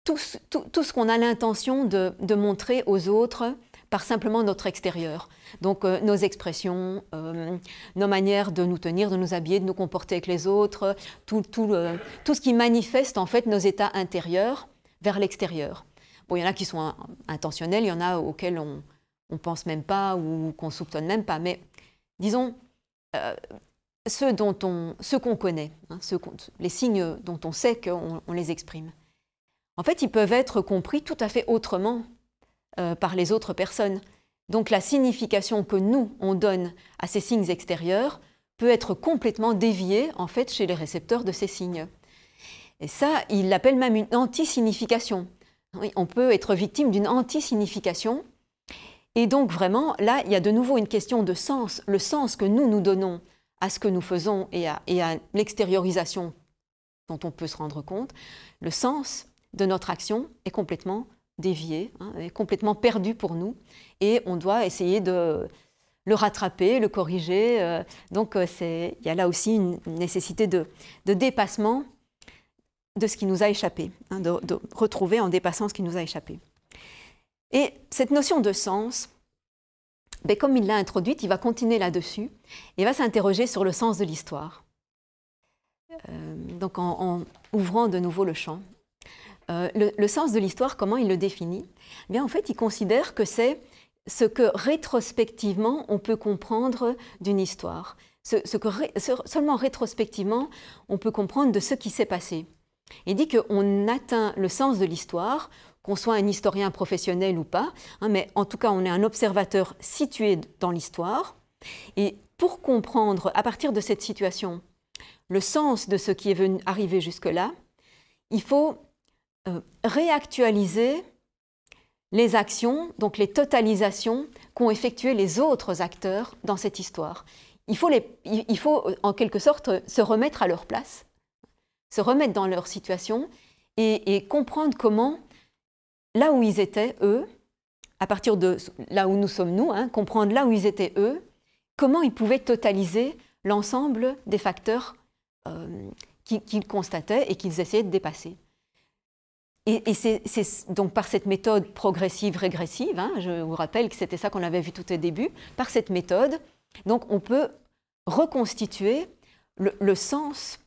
tout ce qu'on a l'intention de montrer aux autres par simplement notre extérieur. Donc nos expressions, nos manières de nous tenir, de nous habiller, de nous comporter avec les autres, tout ce qui manifeste en fait nos états intérieurs vers l'extérieur. Bon, il y en a qui sont intentionnels, il y en a auxquels on ne pense même pas ou qu'on ne soupçonne même pas. Mais disons, ceux qu'on connaît, hein, les signes dont on sait qu'on les exprime, en fait, ils peuvent être compris tout à fait autrement par les autres personnes. Donc la signification que nous, on donne à ces signes extérieurs peut être complètement déviée, en fait, chez les récepteurs de ces signes. Et ça, il l'appelle même une anti-signification. Oui, on peut être victime d'une anti-signification. Et donc vraiment, là, il y a de nouveau une question de sens. Le sens que nous donnons à ce que nous faisons et à l'extériorisation dont on peut se rendre compte, le sens de notre action est complètement dévié, est complètement perdu pour nous. Et on doit essayer de le rattraper, le corriger. Donc il y a là aussi une nécessité de dépassement de ce qui nous a échappé, de retrouver en dépassant ce qui nous a échappé. Et cette notion de sens, comme il l'a introduite, il va continuer là-dessus et va s'interroger sur le sens de l'histoire. Donc en ouvrant de nouveau le champ. Le sens de l'histoire, comment il le définit? Eh bien, en fait, il considère que c'est ce que rétrospectivement on peut comprendre d'une histoire. Seulement rétrospectivement on peut comprendre de ce qui s'est passé. Il dit qu'on atteint le sens de l'histoire, qu'on soit un historien professionnel ou pas, mais en tout cas on est un observateur situé dans l'histoire. Et pour comprendre à partir de cette situation le sens de ce qui est arrivé jusque-là, il faut réactualiser les actions, donc les totalisations qu'ont effectuées les autres acteurs dans cette histoire. Il faut en quelque sorte se remettre à leur place, se remettre dans leur situation et comprendre comment, là où ils étaient, eux, à partir de là où nous sommes nous, comprendre là où ils étaient, eux, comment ils pouvaient totaliser l'ensemble des facteurs qu'ils constataient et qu'ils essayaient de dépasser. Et c'est donc par cette méthode progressive-régressive, je vous rappelle que c'était ça qu'on avait vu tout au début, par cette méthode, donc on peut reconstituer le sens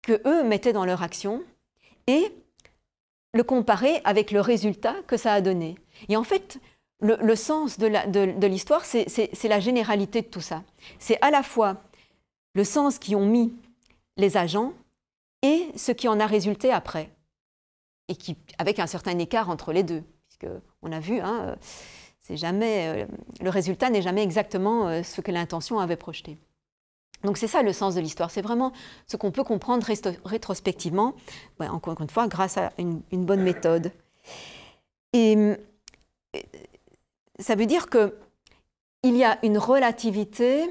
que eux mettaient dans leur action et le comparer avec le résultat que ça a donné. Et en fait, le sens de l'histoire, c'est la généralité de tout ça. C'est à la fois le sens qu'y ont mis les agents et ce qui en a résulté après. Et avec un certain écart entre les deux, puisqu'on a vu, le résultat n'est jamais exactement ce que l'intention avait projeté. Donc c'est ça le sens de l'histoire, c'est vraiment ce qu'on peut comprendre rétrospectivement, encore une fois, grâce à une bonne méthode. Et ça veut dire qu'il y a une relativité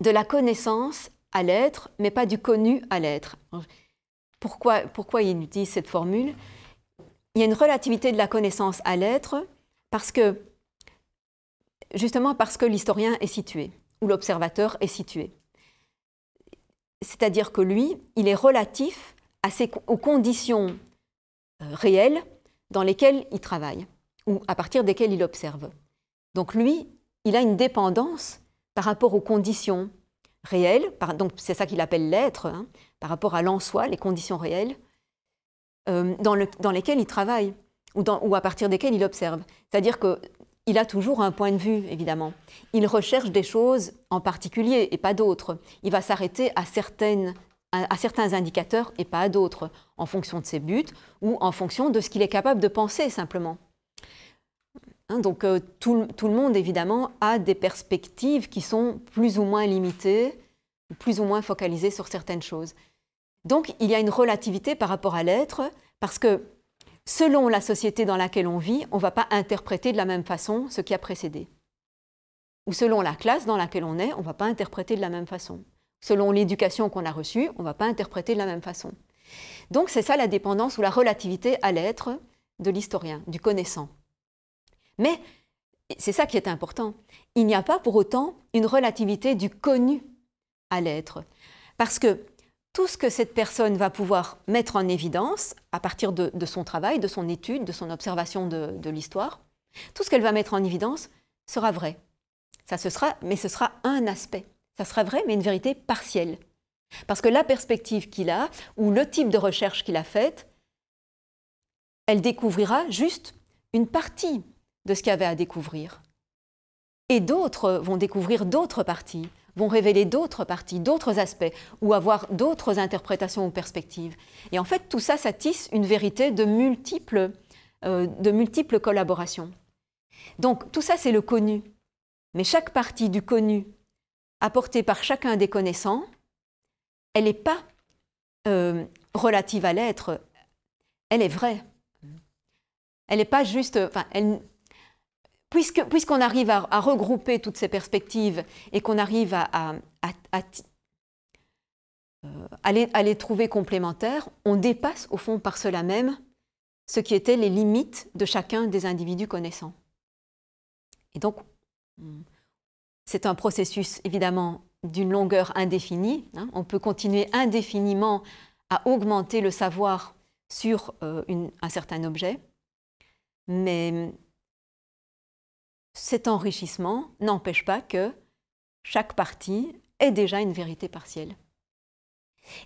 de la connaissance à l'être, mais pas du connu à l'être. Pourquoi il utilise cette formule? Il y a une relativité de la connaissance à l'être justement parce que l'historien est situé, ou l'observateur est situé. C'est-à-dire que lui, il est relatif aux conditions réelles dans lesquelles il travaille, ou à partir desquelles il observe. Donc lui, il a une dépendance par rapport aux conditions réelles, donc c'est ça qu'il appelle l'être, par rapport à l'en-soi, les conditions réelles, dans lesquelles il travaille, ou à partir desquelles il observe. C'est-à-dire qu'il a toujours un point de vue, évidemment. Il recherche des choses en particulier et pas d'autres. Il va s'arrêter à certains indicateurs et pas à d'autres, en fonction de ses buts ou en fonction de ce qu'il est capable de penser, simplement. Donc tout le monde, évidemment, a des perspectives qui sont plus ou moins limitées, plus ou moins focalisées sur certaines choses. Donc il y a une relativité par rapport à l'être, parce que selon la société dans laquelle on vit, on ne va pas interpréter de la même façon ce qui a précédé. Ou selon la classe dans laquelle on est, on ne va pas interpréter de la même façon. selon l'éducation qu'on a reçue, on ne va pas interpréter de la même façon. Donc c'est ça la dépendance ou la relativité à l'être de l'historien, du connaissant. Mais c'est ça qui est important. Il n'y a pas pour autant une relativité du connu à l'être. Parce que tout ce que cette personne va pouvoir mettre en évidence à partir de son travail, de son étude, de son observation de l'histoire, tout ce qu'elle va mettre en évidence sera vrai. Mais ce sera un aspect. Ça sera vrai, mais une vérité partielle. Parce que la perspective qu'il a, ou le type de recherche qu'il a faite, elle découvrira juste une partie de ce qu'il y avait à découvrir. Et d'autres vont découvrir d'autres parties, vont révéler d'autres parties, d'autres aspects, ou avoir d'autres interprétations ou perspectives. Et en fait, tout ça, ça tisse une vérité de multiples collaborations. Donc, tout ça, c'est le connu. Mais chaque partie du connu, apportée par chacun des connaissants, elle n'est pas relative à l'être, elle est vraie. Elle n'est pas juste... Puisqu'on arrive à regrouper toutes ces perspectives et qu'on arrive à les trouver complémentaires, on dépasse au fond par cela même ce qui étaient les limites de chacun des individus connaissants. Et donc, c'est un processus évidemment d'une longueur indéfinie. On peut continuer indéfiniment à augmenter le savoir sur un certain objet, mais cet enrichissement n'empêche pas que chaque partie ait déjà une vérité partielle.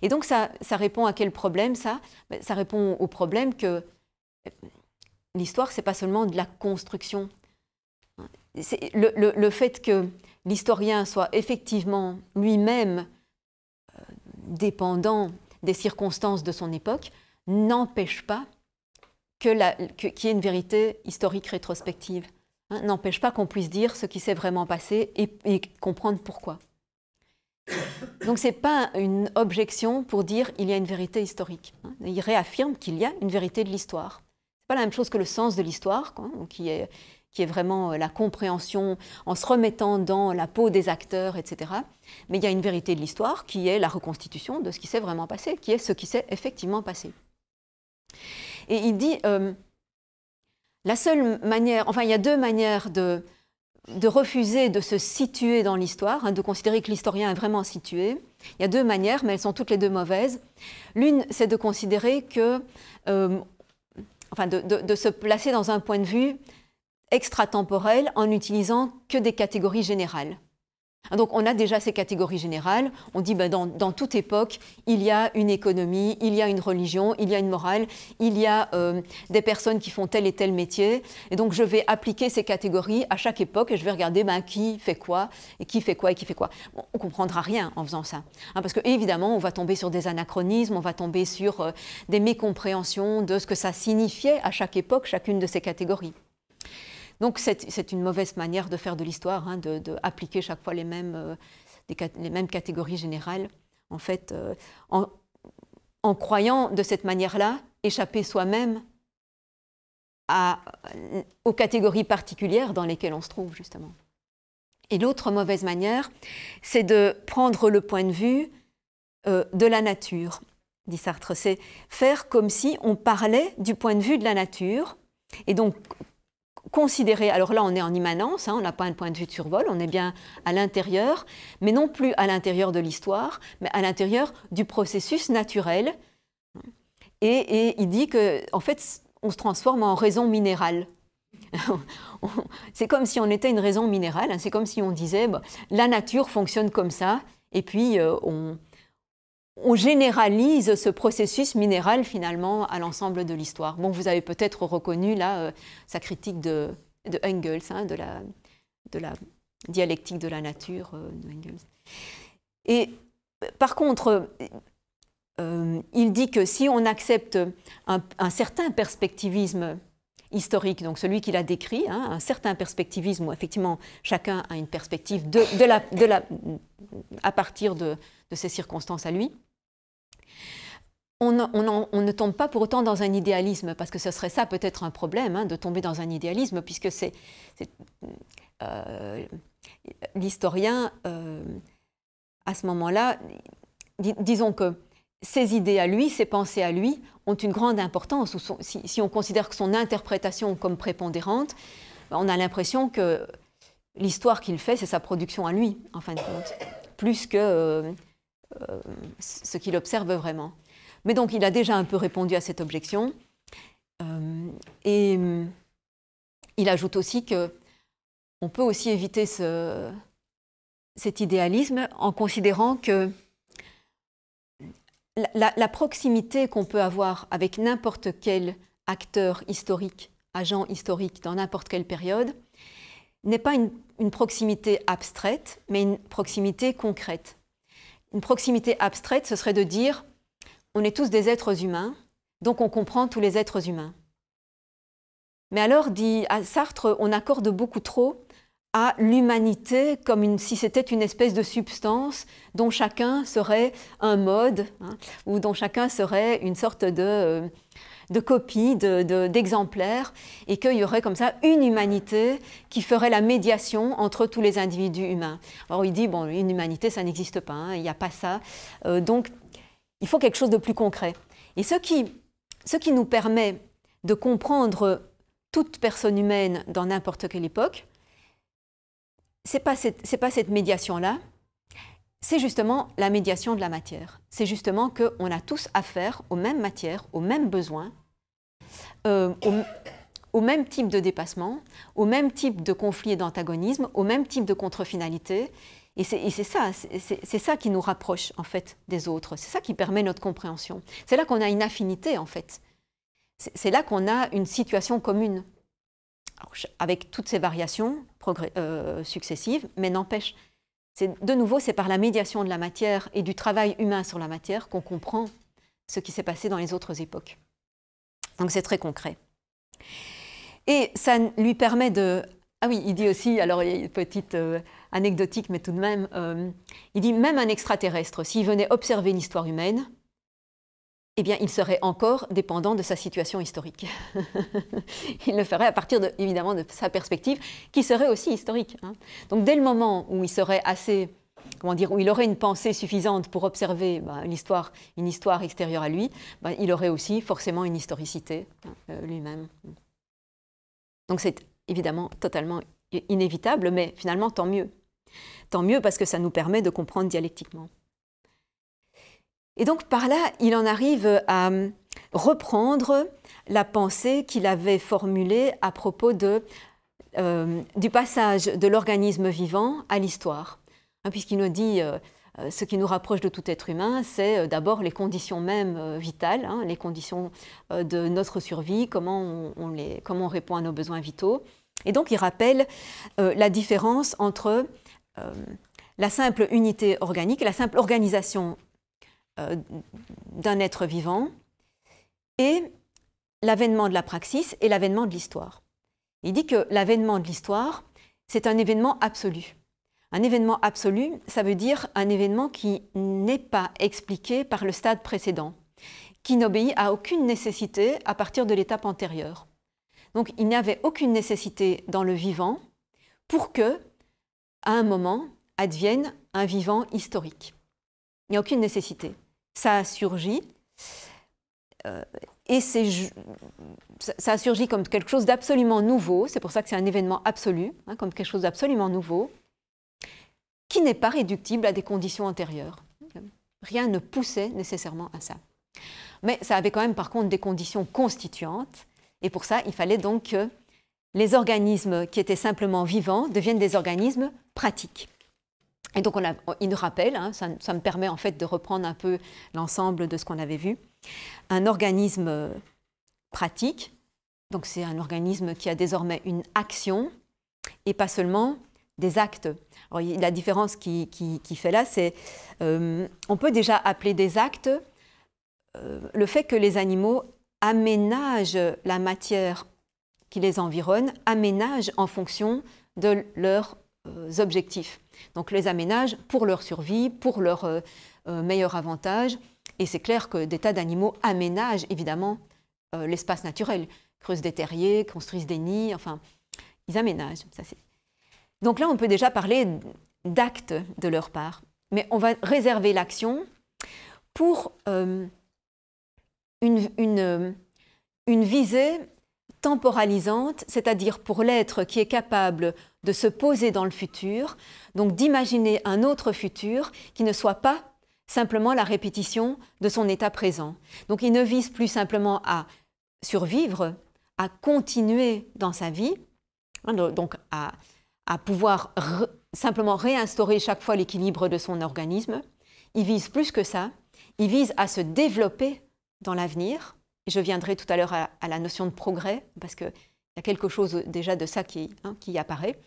Et donc ça répond à quel problème ça? Ça répond au problème que l'histoire, ce n'est pas seulement de la construction. Le fait que l'historien soit effectivement lui-même dépendant des circonstances de son époque n'empêche pas qu'il y ait une vérité historique rétrospective. N'empêche pas qu'on puisse dire ce qui s'est vraiment passé et comprendre pourquoi. Donc ce n'est pas une objection pour dire qu'il y a une vérité historique. Il réaffirme qu'il y a une vérité de l'histoire. Ce n'est pas la même chose que le sens de l'histoire, qui est vraiment la compréhension en se remettant dans la peau des acteurs, etc. Mais il y a une vérité de l'histoire qui est la reconstitution de ce qui s'est vraiment passé, qui est ce qui s'est effectivement passé. Et il dit... la seule manière, enfin il y a deux manières de refuser de se situer dans l'histoire, de considérer que l'historien est vraiment situé. Il y a deux manières, mais elles sont toutes les deux mauvaises. L'une, c'est de considérer que, de se placer dans un point de vue extratemporel en n'utilisant que des catégories générales. Donc on a déjà ces catégories générales, on dit dans toute époque, il y a une économie, il y a une religion, il y a une morale, il y a des personnes qui font tel et tel métier, et donc je vais appliquer ces catégories à chaque époque et je vais regarder qui fait quoi, et qui fait quoi, et qui fait quoi. Bon, on ne comprendra rien en faisant ça, parce que évidemment on va tomber sur des anachronismes, on va tomber sur des mécompréhensions de ce que ça signifiait à chaque époque, chacune de ces catégories. Donc c'est une mauvaise manière de faire de l'histoire, de appliquer chaque fois les mêmes catégories générales. En fait, en croyant de cette manière-là, échapper soi-même aux catégories particulières dans lesquelles on se trouve, justement. Et l'autre mauvaise manière, c'est de prendre le point de vue de la nature, dit Sartre. C'est faire comme si on parlait du point de vue de la nature, et donc considérer, alors là on est en immanence, on n'a pas un point de vue de survol, on est bien à l'intérieur, mais non plus à l'intérieur de l'histoire, mais à l'intérieur du processus naturel. Et il dit qu'en fait, on se transforme en raison minérale. C'est comme si on était une raison minérale, c'est comme si on disait la nature fonctionne comme ça, et puis on généralise ce processus minéral finalement à l'ensemble de l'histoire. Bon, vous avez peut-être reconnu là sa critique de Engels, de la dialectique de la nature de Engels. Et par contre, il dit que si on accepte un certain perspectivisme historique, donc celui qu'il a décrit, un certain perspectivisme où effectivement chacun a une perspective à partir de ces circonstances à lui, on ne tombe pas pour autant dans un idéalisme, parce que ce serait ça peut-être un problème, de tomber dans un idéalisme, puisque l'historien à ce moment-là, disons que ses idées à lui, ses pensées à lui, ont une grande importance. Si on considère que son interprétation comme prépondérante, on a l'impression que l'histoire qu'il fait, c'est sa production à lui, en fin de compte, plus que ce qu'il observe vraiment. Mais donc, il a déjà un peu répondu à cette objection. Et il ajoute aussi qu'on peut aussi éviter cet idéalisme en considérant que la proximité qu'on peut avoir avec n'importe quel acteur historique, agent historique dans n'importe quelle période, n'est pas une proximité abstraite, mais une proximité concrète. Une proximité abstraite, ce serait de dire on est tous des êtres humains, donc on comprend tous les êtres humains. Mais alors, dit à Sartre, on accorde beaucoup trop à l'humanité comme si c'était une espèce de substance dont chacun serait un mode, hein, ou dont chacun serait une sorte de copie, d'exemplaire, et qu'il y aurait comme ça une humanité qui ferait la médiation entre tous les individus humains. Alors il dit, bon, une humanité, ça n'existe pas, hein, il n'y a pas ça, donc il faut quelque chose de plus concret. Et ce qui nous permet de comprendre toute personne humaine dans n'importe quelle époque, c'est pas cette médiation-là, c'est justement la médiation de la matière. C'est justement qu'on a tous affaire aux mêmes matières, aux mêmes besoins, au même type de dépassement, au même type de conflit et d'antagonisme, au même type de contre-finalité. Et c'est ça qui nous rapproche, en fait, des autres. C'est ça qui permet notre compréhension. C'est là qu'on a une affinité, en fait. C'est là qu'on a une situation commune. Alors, avec toutes ces variations successives, mais n'empêche, de nouveau, c'est par la médiation de la matière et du travail humain sur la matière qu'on comprend ce qui s'est passé dans les autres époques. Donc c'est très concret. Et ça lui permet de... Ah oui, il dit aussi, alors il y a une petite anecdotique, mais tout de même, il dit même un extraterrestre, s'il venait observer l'histoire humaine, eh bien, il serait encore dépendant de sa situation historique. Il le ferait à partir, évidemment, de sa perspective, qui serait aussi historique. Hein. Donc, dès le moment où il serait assez, comment dire, où il aurait une pensée suffisante pour observer une histoire extérieure à lui, il aurait aussi forcément une historicité lui-même. Donc, c'est évidemment totalement inévitable, mais finalement, tant mieux. Tant mieux parce que ça nous permet de comprendre dialectiquement. Et donc, par là, il en arrive à reprendre la pensée qu'il avait formulée à propos du passage de l'organisme vivant à l'histoire. Hein, puisqu'il nous dit ce qui nous rapproche de tout être humain, c'est d'abord les conditions mêmes vitales, hein, les conditions de notre survie, comment on répond à nos besoins vitaux. Et donc, il rappelle la différence entre la simple unité organique, la simple organisation d'un être vivant et l'avènement de la praxis et l'avènement de l'histoire. Il dit que l'avènement de l'histoire, c'est un événement absolu. Un événement absolu, ça veut dire un événement qui n'est pas expliqué par le stade précédent, qui n'obéit à aucune nécessité à partir de l'étape antérieure. Donc il n'y avait aucune nécessité dans le vivant pour que, à un moment, advienne un vivant historique. Il n'y a aucune nécessité. Ça a surgi, et ça a surgi comme quelque chose d'absolument nouveau, c'est pour ça que c'est un événement absolu, hein, comme quelque chose d'absolument nouveau, qui n'est pas réductible à des conditions antérieures. Rien ne poussait nécessairement à ça. Mais ça avait quand même par contre des conditions constituantes, et pour ça, il fallait donc que les organismes qui étaient simplement vivants deviennent des organismes pratiques. Et donc, il nous rappelle, hein, ça me permet en fait de reprendre un peu l'ensemble de ce qu'on avait vu, un organisme pratique, donc c'est un organisme qui a désormais une action et pas seulement des actes. Alors, la différence qui fait là, c'est on peut déjà appeler des actes le fait que les animaux aménagent la matière qui les environne, aménagent en fonction de leurs objectifs. Donc les aménagent pour leur survie, pour leur meilleur avantage. Et c'est clair que des tas d'animaux aménagent évidemment l'espace naturel. Creusent des terriers, construisent des nids, enfin, ils aménagent. Donc là, on peut déjà parler d'actes de leur part. mais on va réserver l'action pour une visée temporalisante, c'est-à-dire pour l'être qui est capable de se poser dans le futur, donc d'imaginer un autre futur qui ne soit pas simplement la répétition de son état présent. Donc il ne vise plus simplement à survivre, à continuer dans sa vie, donc à pouvoir simplement réinstaurer chaque fois l'équilibre de son organisme. Il vise plus que ça, il vise à se développer dans l'avenir. Je viendrai tout à l'heure à la notion de progrès, parce qu'il y a quelque chose déjà de ça qui apparaît.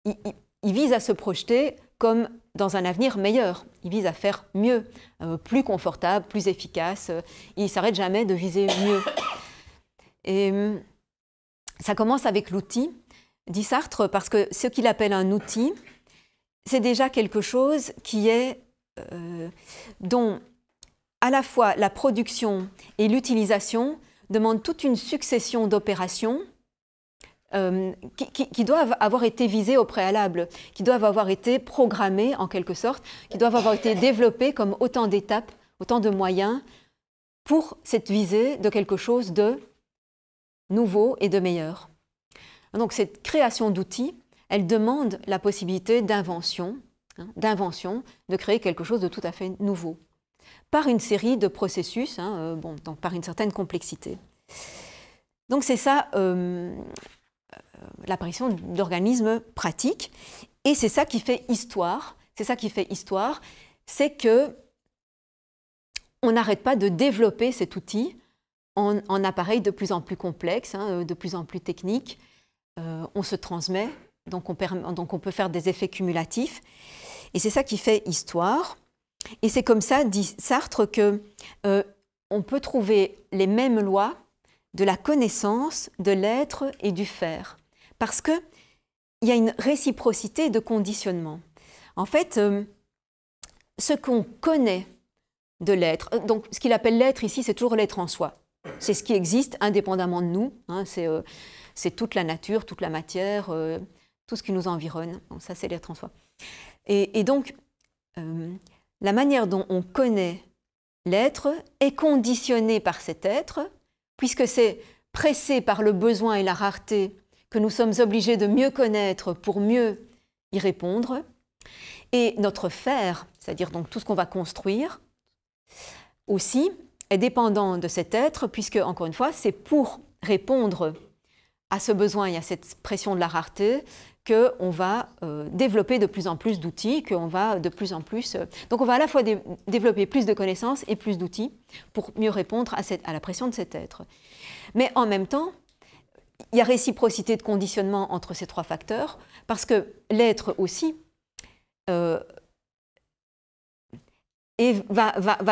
Il vise à se projeter comme dans un avenir meilleur. Il vise à faire mieux, plus confortable, plus efficace. Il ne s'arrête jamais de viser mieux. Et ça commence avec l'outil, dit Sartre, parce que ce qu'il appelle un outil, c'est déjà quelque chose qui est dont à la fois la production et l'utilisation demandent toute une succession d'opérations qui doivent avoir été visées au préalable, qui doivent avoir été programmées en quelque sorte, qui doivent avoir été développées comme autant d'étapes, autant de moyens pour cette visée de quelque chose de nouveau et de meilleur. Donc cette création d'outils, elle demande la possibilité d'invention, de créer quelque chose de tout à fait nouveau, par une série de processus, donc par une certaine complexité. Donc c'est ça l'apparition d'organismes pratiques, et c'est ça qui fait histoire. C'est ça qui fait histoire, c'est que on n'arrête pas de développer cet outil en appareils de plus en plus complexes, de plus en plus techniques. On se transmet, donc on peut faire des effets cumulatifs, et c'est ça qui fait histoire. Et c'est comme ça, dit Sartre, qu'on peut trouver les mêmes lois de la connaissance, de l'être et du faire. Parce qu'il y a une réciprocité de conditionnement. En fait, ce qu'on connaît de l'être, donc ce qu'il appelle l'être ici, c'est toujours l'être en soi. C'est ce qui existe indépendamment de nous, c'est toute la nature, toute la matière, tout ce qui nous environne. Donc ça, c'est l'être en soi. Et donc, la manière dont on connaît l'être est conditionnée par cet être, puisque c'est pressé par le besoin et la rareté que nous sommes obligés de mieux connaître pour mieux y répondre. Et notre faire, c'est-à-dire donc tout ce qu'on va construire, aussi est dépendant de cet être, puisque, encore une fois, c'est pour répondre à ce besoin et à cette pression de la rareté qu'on va développer de plus en plus d'outils, qu'on va de plus en plus... donc on va à la fois développer plus de connaissances et plus d'outils pour mieux répondre à la pression de cet être. Mais en même temps, il y a réciprocité de conditionnement entre ces trois facteurs, parce que l'être aussi va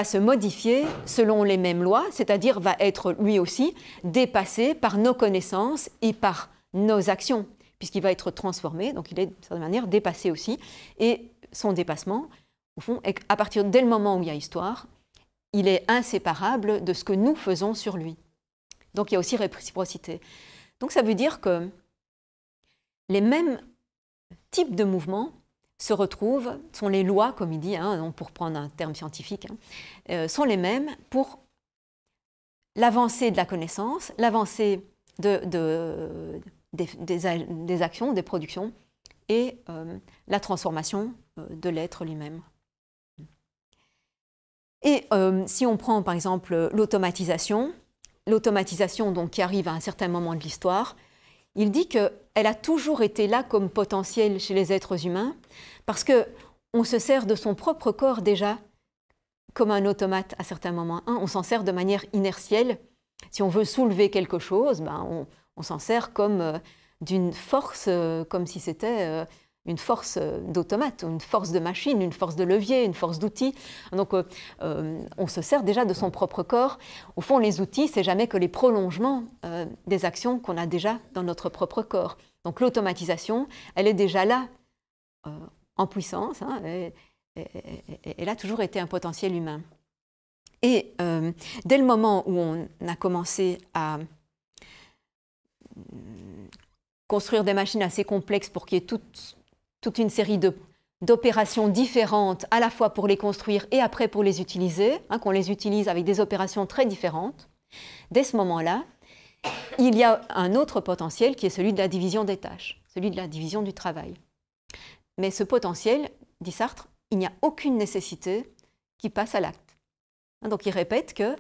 se modifier selon les mêmes lois, c'est-à-dire va être lui aussi dépassé par nos connaissances et par nos actions, puisqu'il va être transformé, donc il est de certaine manière dépassé aussi. Et son dépassement, au fond, à partir dès le moment où il y a histoire, il est inséparable de ce que nous faisons sur lui. Donc il y a aussi réciprocité. Donc ça veut dire que les mêmes types de mouvements se retrouvent, sont les lois, comme il dit, pour prendre un terme scientifique, sont les mêmes pour l'avancée de la connaissance, l'avancée des actions, des productions, et la transformation de l'être lui-même. Et si on prend par exemple l'automatisation donc qui arrive à un certain moment de l'histoire, il dit qu'elle a toujours été là comme potentiel chez les êtres humains, parce qu'on se sert de son propre corps déjà comme un automate à certains moments. On s'en sert de manière inertielle. Si on veut soulever quelque chose, on s'en sert comme d'une force, comme si c'était une force d'automate, une force de machine, une force de levier, une force d'outil. Donc on se sert déjà de son propre corps. Au fond, les outils, c'est jamais que les prolongements des actions qu'on a déjà dans notre propre corps. Donc l'automatisation, elle est déjà là, en puissance, elle a toujours été un potentiel humain. Et dès le moment où on a commencé à construire des machines assez complexes pour qu'il y ait toute une série d'opérations différentes à la fois pour les construire et après pour les utiliser, qu'on les utilise avec des opérations très différentes, dès ce moment-là, il y a un autre potentiel qui est celui de la division des tâches, celui de la division du travail. Mais ce potentiel, dit Sartre, il n'y a aucune nécessité qui passe à l'acte. Donc il répète que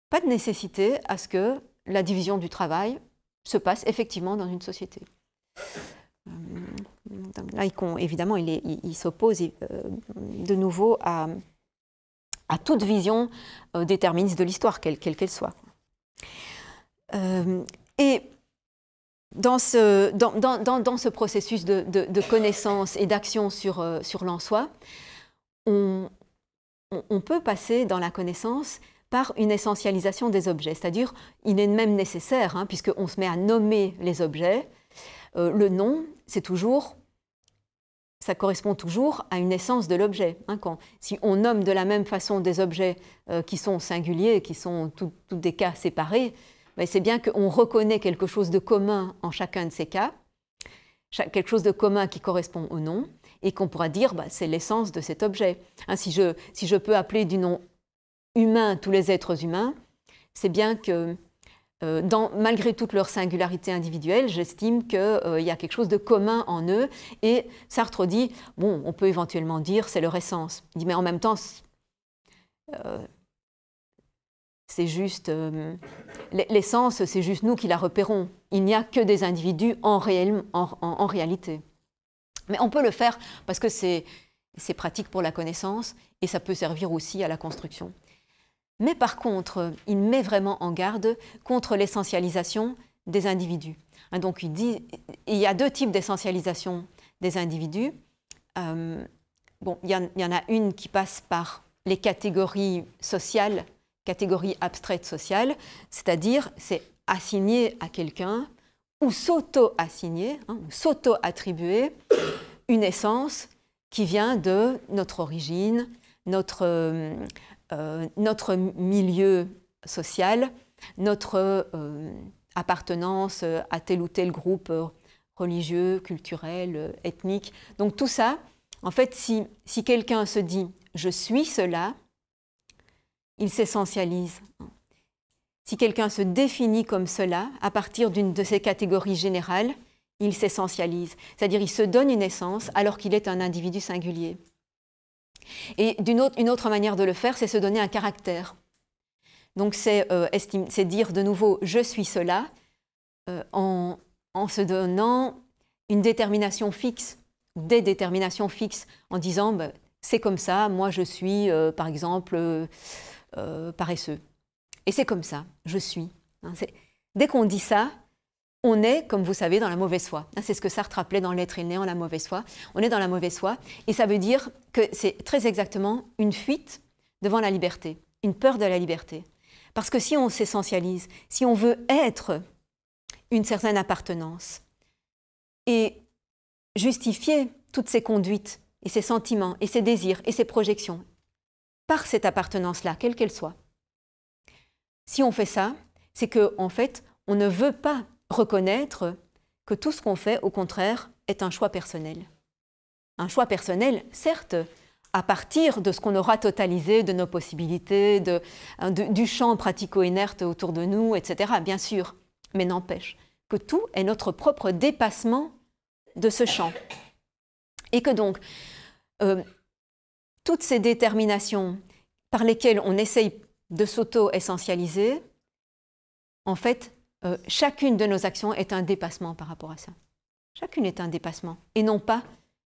pas de nécessité à ce que la division du travail se passe effectivement dans une société. Là, évidemment, il s'oppose de nouveau à toute vision déterministe de l'histoire, quelle qu'elle soit. Et dans ce processus de connaissance et d'action sur l'en-soi, on peut passer dans la connaissance par une essentialisation des objets. C'est-à-dire, il est même nécessaire, puisqu'on se met à nommer les objets, le nom, ça correspond toujours à une essence de l'objet. Si on nomme de la même façon des objets qui sont singuliers, qui sont tous des cas séparés, c'est bien qu'on reconnaît quelque chose de commun en chacun de ces cas, quelque chose de commun qui correspond au nom, et qu'on pourra dire c'est l'essence de cet objet. Si je peux appeler du nom humain tous les êtres humains, c'est bien que malgré toute leur singularité individuelle, j'estime qu'il y a quelque chose de commun en eux. Et Sartre dit, bon, on peut éventuellement dire c'est leur essence. Il dit, mais en même temps, c'est juste l'essence, c'est juste nous qui la repérons. Il n'y a que des individus en réalité. Mais on peut le faire parce que c'est pratique pour la connaissance et ça peut servir aussi à la construction. Mais par contre, il met vraiment en garde contre l'essentialisation des individus. Donc il dit, il y a deux types d'essentialisation des individus. Il y en a une qui passe par les catégories sociales, catégories abstraites sociales, c'est-à-dire c'est assigner à quelqu'un ou s'auto-assigner, s'auto-attribuer une essence qui vient de notre origine, notre milieu social, notre appartenance à tel ou tel groupe religieux, culturel, ethnique. Donc tout ça, en fait, si quelqu'un se dit « je suis cela », il s'essentialise. Si quelqu'un se définit comme cela, à partir d'une de ces catégories générales, il s'essentialise. C'est-à-dire il se donne une essence alors qu'il est un individu singulier. Et une autre manière de le faire, c'est se donner un caractère. Donc c'est dire de nouveau « je suis cela » en se donnant une détermination fixe, des déterminations fixes, en disant c'est comme ça, moi je suis par exemple paresseux. Et c'est comme ça, je suis. Dès qu'on dit ça, on est, comme vous savez, dans la mauvaise foi. C'est ce que Sartre appelait dans L'être et le néant, la mauvaise foi. On est dans la mauvaise foi, et ça veut dire que c'est très exactement une fuite devant la liberté, une peur de la liberté. Parce que si on s'essentialise, si on veut être une certaine appartenance, et justifier toutes ces conduites, et ces sentiments, et ces désirs, et ces projections, par cette appartenance-là, quelle qu'elle soit, si on fait ça, c'est qu'en fait, on ne veut pas reconnaître que tout ce qu'on fait, au contraire, est un choix personnel. Un choix personnel, certes, à partir de ce qu'on aura totalisé, de nos possibilités, du champ pratico-inerte autour de nous, etc., bien sûr, mais n'empêche que tout est notre propre dépassement de ce champ. Et que donc, toutes ces déterminations par lesquelles on essaye de s'auto-essentialiser, en fait, chacune de nos actions est un dépassement par rapport à ça. Chacune est un dépassement, et non pas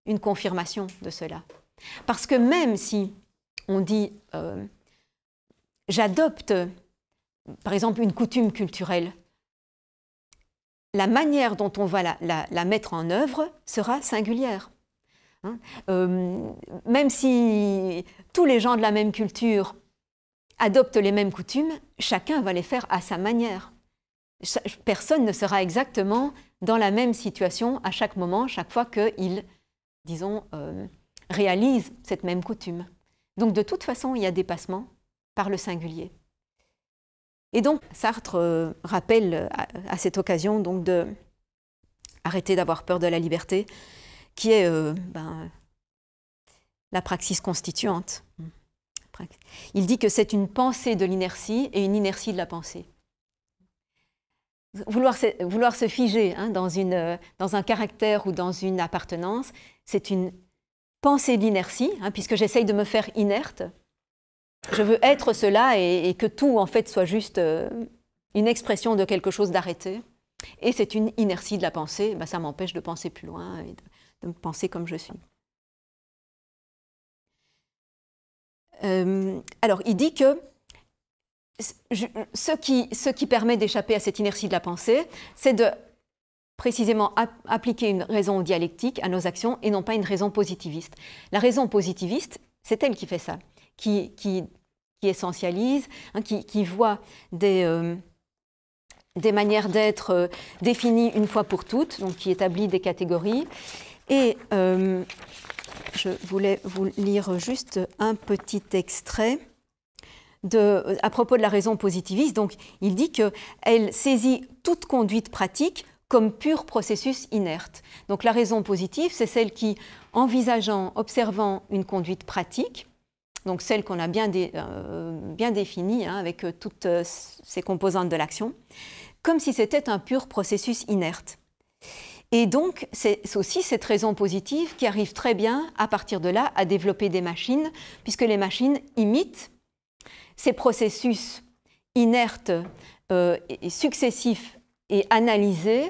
une confirmation de cela. Parce que même si on dit j'adopte, par exemple, une coutume culturelle, la manière dont on va la mettre en œuvre sera singulière. Même si tous les gens de la même culture adoptent les mêmes coutumes, chacun va les faire à sa manière. Personne ne sera exactement dans la même situation à chaque moment, chaque fois qu'il, disons, réalise cette même coutume. Donc de toute façon, il y a dépassement par le singulier. Et donc Sartre rappelle à cette occasion donc de arrêter d'avoir peur de la liberté, qui est la praxis constituante. Il dit que c'est une pensée de l'inertie et une inertie de la pensée. Vouloir se figer hein, dans un caractère ou dans une appartenance, c'est une pensée de l'inertie, hein, puisque j'essaye de me faire inerte. Je veux être cela et que tout en fait soit juste une expression de quelque chose d'arrêté. Et c'est une inertie de la pensée, ben, ça m'empêche de penser plus loin et de me penser comme je suis. Alors, il dit que ce qui permet d'échapper à cette inertie de la pensée, c'est de précisément appliquer une raison dialectique à nos actions et non pas une raison positiviste. La raison positiviste, c'est elle qui fait ça, qui essentialise, hein, qui voit des manières d'être définies une fois pour toutes, donc qui établit des catégories. Et je voulais vous lire juste un petit extrait à propos de la raison positiviste. Donc, il dit qu'elle saisit toute conduite pratique comme pur processus inerte. Donc, la raison positive, c'est celle qui, envisageant, observant une conduite pratique, donc celle qu'on a bien définie hein, avec toutes ces composantes de l'action, comme si c'était un pur processus inerte. Et donc, c'est aussi cette raison positive qui arrive très bien, à partir de là, à développer des machines, puisque les machines imitent ces processus inertes, et successifs et analysés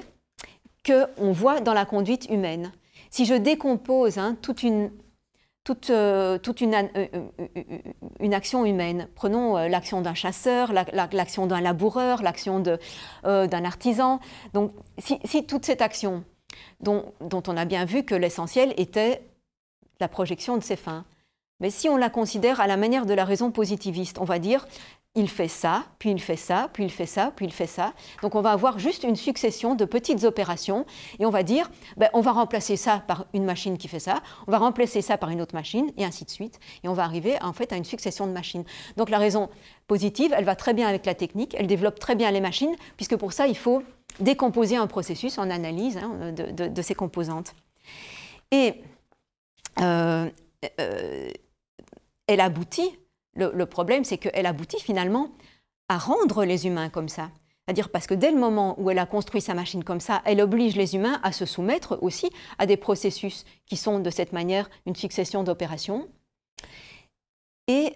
qu'on voit dans la conduite humaine. Si je décompose hein, toute une action humaine, prenons l'action d'un chasseur, l'action d'un laboureur, l'action d'un artisan. Donc, si toute cette action, dont on a bien vu que l'essentiel était la projection de ses fins, mais si on la considère à la manière de la raison positiviste, on va dire il fait ça, puis il fait ça, puis il fait ça, puis il fait ça. Donc on va avoir juste une succession de petites opérations et on va dire ben, on va remplacer ça par une machine qui fait ça, on va remplacer ça par une autre machine et ainsi de suite. Et on va arriver en fait à une succession de machines. Donc la raison positive, elle va très bien avec la technique, elle développe très bien les machines puisque pour ça il faut décomposer un processus en analyse hein, de ses composantes. Et elle aboutit, le problème c'est qu'elle aboutit finalement à rendre les humains comme ça. C'est-à-dire parce que dès le moment où elle a construit sa machine comme ça, elle oblige les humains à se soumettre aussi à des processus qui sont de cette manière une succession d'opérations. Et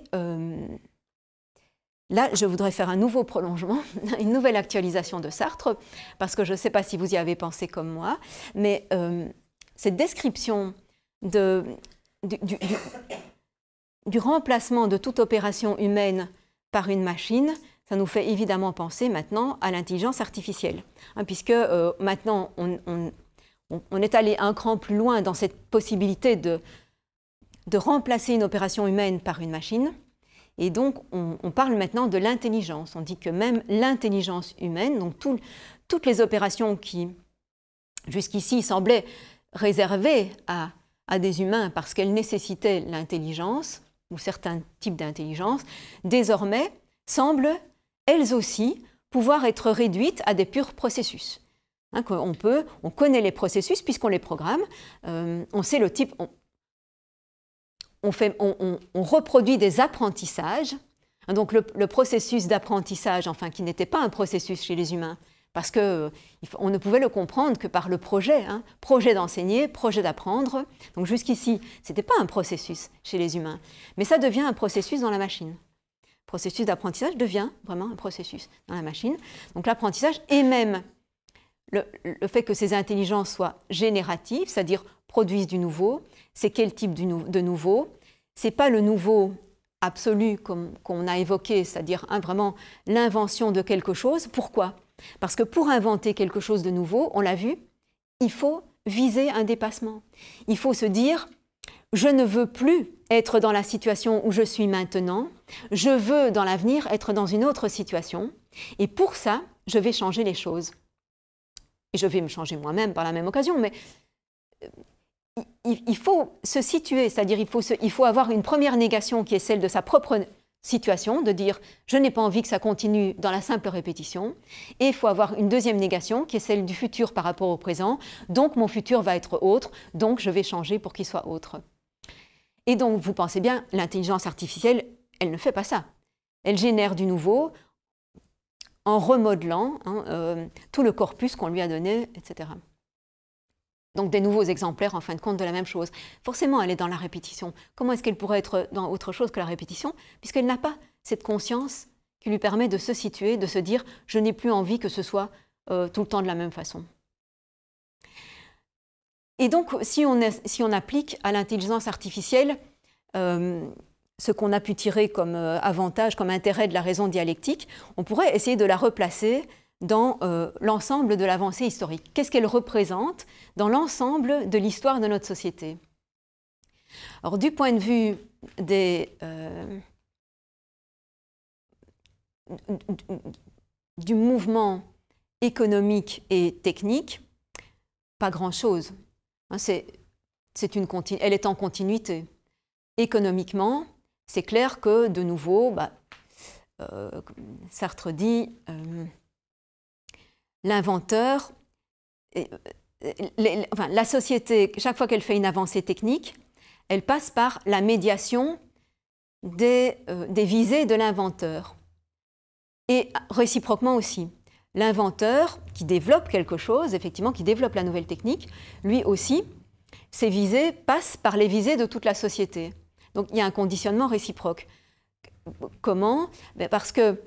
là, je voudrais faire un nouveau prolongement, une nouvelle actualisation de Sartre, parce que je ne sais pas si vous y avez pensé comme moi, mais cette description du remplacement de toute opération humaine par une machine, ça nous fait évidemment penser maintenant à l'intelligence artificielle, hein, puisque maintenant on est allé un cran plus loin dans cette possibilité de remplacer une opération humaine par une machine, et donc on parle maintenant de l'intelligence. On dit que même l'intelligence humaine, donc toutes les opérations qui jusqu'ici semblaient réservées à des humains parce qu'elles nécessitaient l'intelligence, ou certains types d'intelligence, désormais semblent, elles aussi, pouvoir être réduites à des purs processus. Hein, on connaît les processus puisqu'on les programme, on sait le type, on reproduit des apprentissages. Donc le processus d'apprentissage, enfin qui n'était pas un processus chez les humains, parce qu'on ne pouvait le comprendre que par le projet, hein, projet d'enseigner, projet d'apprendre. Donc jusqu'ici, ce n'était pas un processus chez les humains, mais ça devient un processus dans la machine. Le processus d'apprentissage devient vraiment un processus dans la machine. Donc l'apprentissage et même le fait que ces intelligences soient génératives, c'est-à-dire produisent du nouveau, c'est quel type de nouveau? Ce n'est pas le nouveau absolu qu'on a évoqué, c'est-à-dire vraiment l'invention de quelque chose. Pourquoi? Parce que pour inventer quelque chose de nouveau, on l'a vu, il faut viser un dépassement. Il faut se dire, je ne veux plus être dans la situation où je suis maintenant, je veux dans l'avenir être dans une autre situation, et pour ça, je vais changer les choses. Et je vais me changer moi-même par la même occasion, mais il faut se situer, c'est-à-dire il faut avoir une première négation qui est celle de sa propre situation, de dire je n'ai pas envie que ça continue dans la simple répétition, et il faut avoir une deuxième négation qui est celle du futur par rapport au présent, donc mon futur va être autre, donc je vais changer pour qu'il soit autre. Et donc, vous pensez bien, l'intelligence artificielle, elle ne fait pas ça. Elle génère du nouveau en remodelant tout le corpus qu'on lui a donné, etc. Donc des nouveaux exemplaires, en fin de compte, de la même chose. Forcément, elle est dans la répétition. Comment est-ce qu'elle pourrait être dans autre chose que la répétition? Puisqu'elle n'a pas cette conscience qui lui permet de se situer, de se dire « je n'ai plus envie que ce soit tout le temps de la même façon ». Et donc, si on applique à l'intelligence artificielle ce qu'on a pu tirer comme avantage, comme intérêt de la raison dialectique, on pourrait essayer de la replacer dans l'ensemble de l'avancée historique. Qu'est-ce qu'elle représente dans l'ensemble de l'histoire de notre société? Alors, du point de vue du mouvement économique et technique, pas grand-chose. Elle est en continuité. Économiquement, c'est clair que, de nouveau, Sartre dit l'inventeur, la société, chaque fois qu'elle fait une avancée technique, elle passe par la médiation des visées de l'inventeur. Et réciproquement aussi. L'inventeur qui développe quelque chose, effectivement, qui développe la nouvelle technique, lui aussi, ses visées passent par les visées de toute la société. Donc il y a un conditionnement réciproque. Comment? Parce que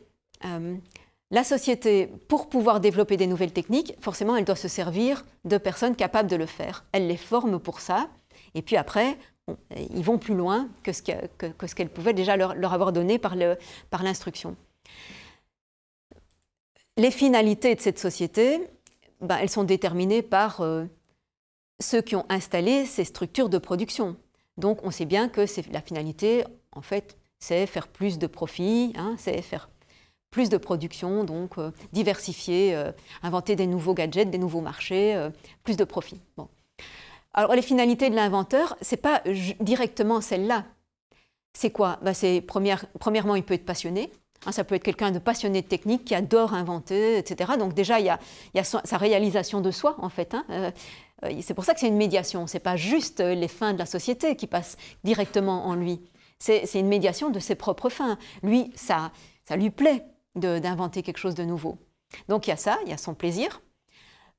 la société, pour pouvoir développer des nouvelles techniques, forcément, elle doit se servir de personnes capables de le faire. Elle les forme pour ça, et puis après, ils vont plus loin que ce qu'elle pouvait déjà leur avoir donné par l'instruction. Les finalités de cette société, elles sont déterminées par ceux qui ont installé ces structures de production. Donc on sait bien que la finalité, en fait, c'est faire plus de profit, c'est faire plus de production, donc diversifier, inventer des nouveaux gadgets, des nouveaux marchés, plus de profit. Bon. Alors les finalités de l'inventeur, ce n'est pas directement celle-là. C'est quoi? C'est premièrement, il peut être passionné. Ça peut être quelqu'un de passionné de technique qui adore inventer, etc. Donc déjà, il y a sa réalisation de soi, en fait. C'est pour ça que c'est une médiation. Ce n'est pas juste les fins de la société qui passent directement en lui. C'est une médiation de ses propres fins. Lui, ça lui plaît d'inventer quelque chose de nouveau. Donc il y a ça, il y a son plaisir.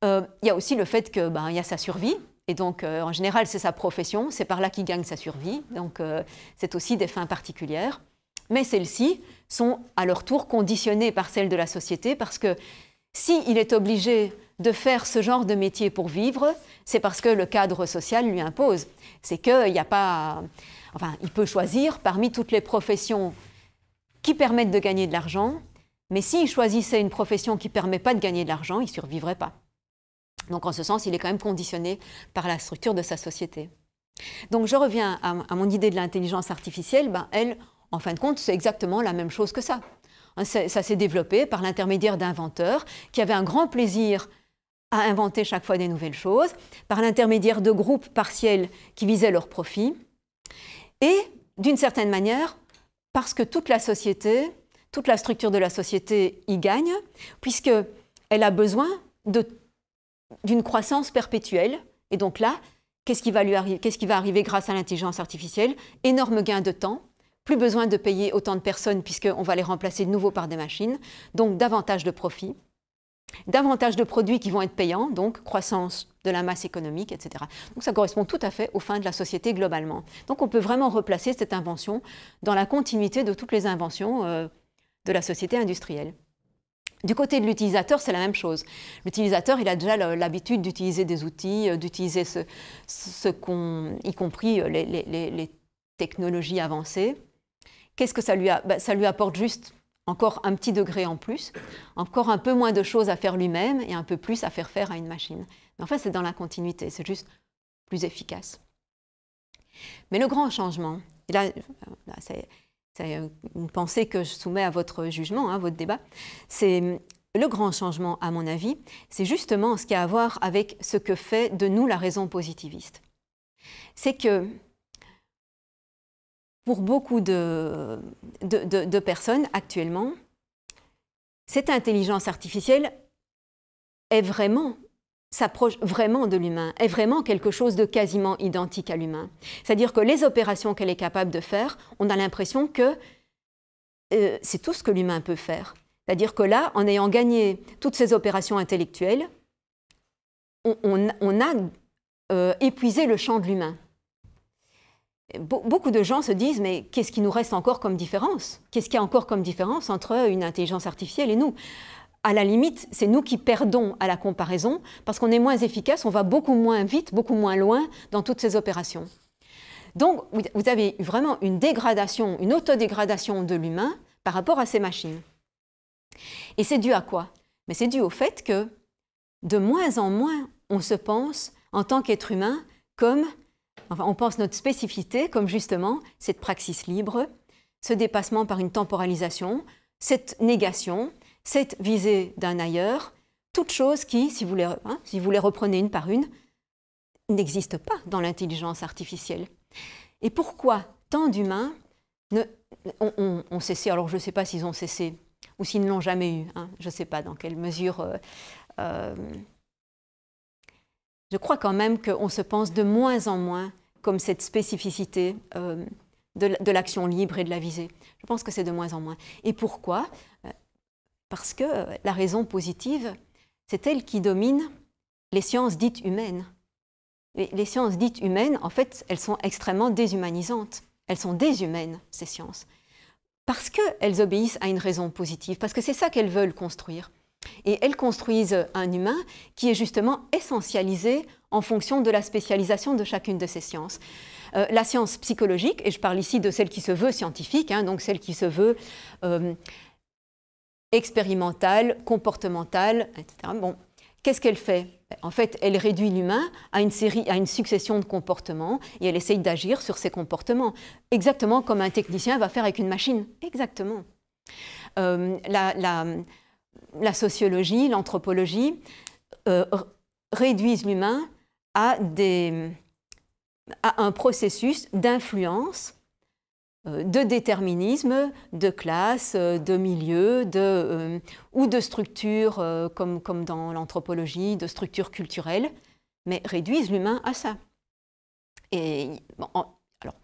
Il y a aussi le fait qu'il y a sa survie. Et donc, en général, c'est sa profession. C'est par là qu'il gagne sa survie. Donc, c'est aussi des fins particulières. Mais celles-ci sont à leur tour conditionnées par celles de la société parce que s'il est obligé de faire ce genre de métier pour vivre, c'est parce que le cadre social lui impose. C'est qu'il n'y a pas... Enfin, il peut choisir parmi toutes les professions qui permettent de gagner de l'argent, mais s'il choisissait une profession qui ne permet pas de gagner de l'argent, il ne survivrait pas. Donc en ce sens, il est quand même conditionné par la structure de sa société. Donc je reviens à mon idée de l'intelligence artificielle, elle... En fin de compte, c'est exactement la même chose que ça. Ça s'est développé par l'intermédiaire d'inventeurs qui avaient un grand plaisir à inventer chaque fois des nouvelles choses, par l'intermédiaire de groupes partiels qui visaient leur profit, et d'une certaine manière, parce que toute la société, toute la structure de la société y gagne, puisqu'elle a besoin d'une croissance perpétuelle. Et donc là, qu'est-ce qui va arriver grâce à l'intelligence artificielle? Énorme gain de temps. Plus besoin de payer autant de personnes puisqu'on va les remplacer de nouveau par des machines, donc davantage de profits, davantage de produits qui vont être payants, donc croissance de la masse économique, etc. Donc ça correspond tout à fait aux fins de la société globalement. Donc on peut vraiment replacer cette invention dans la continuité de toutes les inventions de la société industrielle. Du côté de l'utilisateur, c'est la même chose. L'utilisateur, il a déjà l'habitude d'utiliser des outils, d'utiliser y compris les technologies avancées. Qu'est-ce que ça lui a? Ça lui apporte juste encore un petit degré en plus, encore un peu moins de choses à faire lui-même et un peu plus à faire faire à une machine. Mais en fait, c'est dans la continuité, c'est juste plus efficace. Mais le grand changement, et là c'est une pensée que je soumets à votre jugement, à votre débat, c'est le grand changement, à mon avis, c'est justement ce qui a à voir avec ce que fait de nous la raison positiviste. C'est que pour beaucoup de personnes actuellement, cette intelligence artificielle est vraiment s'approche vraiment de l'humain, est vraiment quelque chose de quasiment identique à l'humain. C'est-à-dire que les opérations qu'elle est capable de faire, on a l'impression que c'est tout ce que l'humain peut faire. C'est-à-dire que là, en ayant gagné toutes ces opérations intellectuelles, on a épuisé le champ de l'humain. Beaucoup de gens se disent, mais qu'est-ce qui nous reste encore comme différence? Qu'est-ce qu'il y a encore comme différence entre une intelligence artificielle et nous? À la limite, c'est nous qui perdons à la comparaison, parce qu'on est moins efficace, on va beaucoup moins vite, beaucoup moins loin dans toutes ces opérations. Donc, vous avez vraiment une dégradation, une autodégradation de l'humain par rapport à ces machines. Et c'est dû à quoi? Mais c'est dû au fait que, de moins en moins, on se pense, en tant qu'être humain, comme, enfin, on pense notre spécificité comme justement cette praxis libre, ce dépassement par une temporalisation, cette négation, cette visée d'un ailleurs, toutes choses qui, si vous les reprenez une par une, n'existent pas dans l'intelligence artificielle. Et pourquoi tant d'humains ont cessé? Alors je ne sais pas s'ils ont cessé ou s'ils ne l'ont jamais eu, hein, je ne sais pas dans quelle mesure. Je crois quand même qu'on se pense de moins en moins comme cette spécificité de l'action libre et de la visée. Je pense que c'est de moins en moins. Et pourquoi? Parce que la raison positive, c'est elle qui domine les sciences dites humaines. Les sciences dites humaines, en fait, elles sont extrêmement déshumanisantes. Elles sont déshumaines, ces sciences. Parce qu'elles obéissent à une raison positive, parce que c'est ça qu'elles veulent construire. Et elles construisent un humain qui est justement essentialisé en fonction de la spécialisation de chacune de ces sciences. La science psychologique, et je parle ici de celle qui se veut scientifique, hein, donc celle qui se veut expérimentale, comportementale, etc. Bon, qu'est-ce qu'elle fait? En fait, elle réduit l'humain à une succession de comportements et elle essaye d'agir sur ces comportements, exactement comme un technicien va faire avec une machine. Exactement. La sociologie, l'anthropologie réduisent l'humain à un processus d'influence, de déterminisme, de classe, de milieu, ou de structure, comme dans l'anthropologie, de structure culturelle, mais réduisent l'humain à ça. Et bon, alors,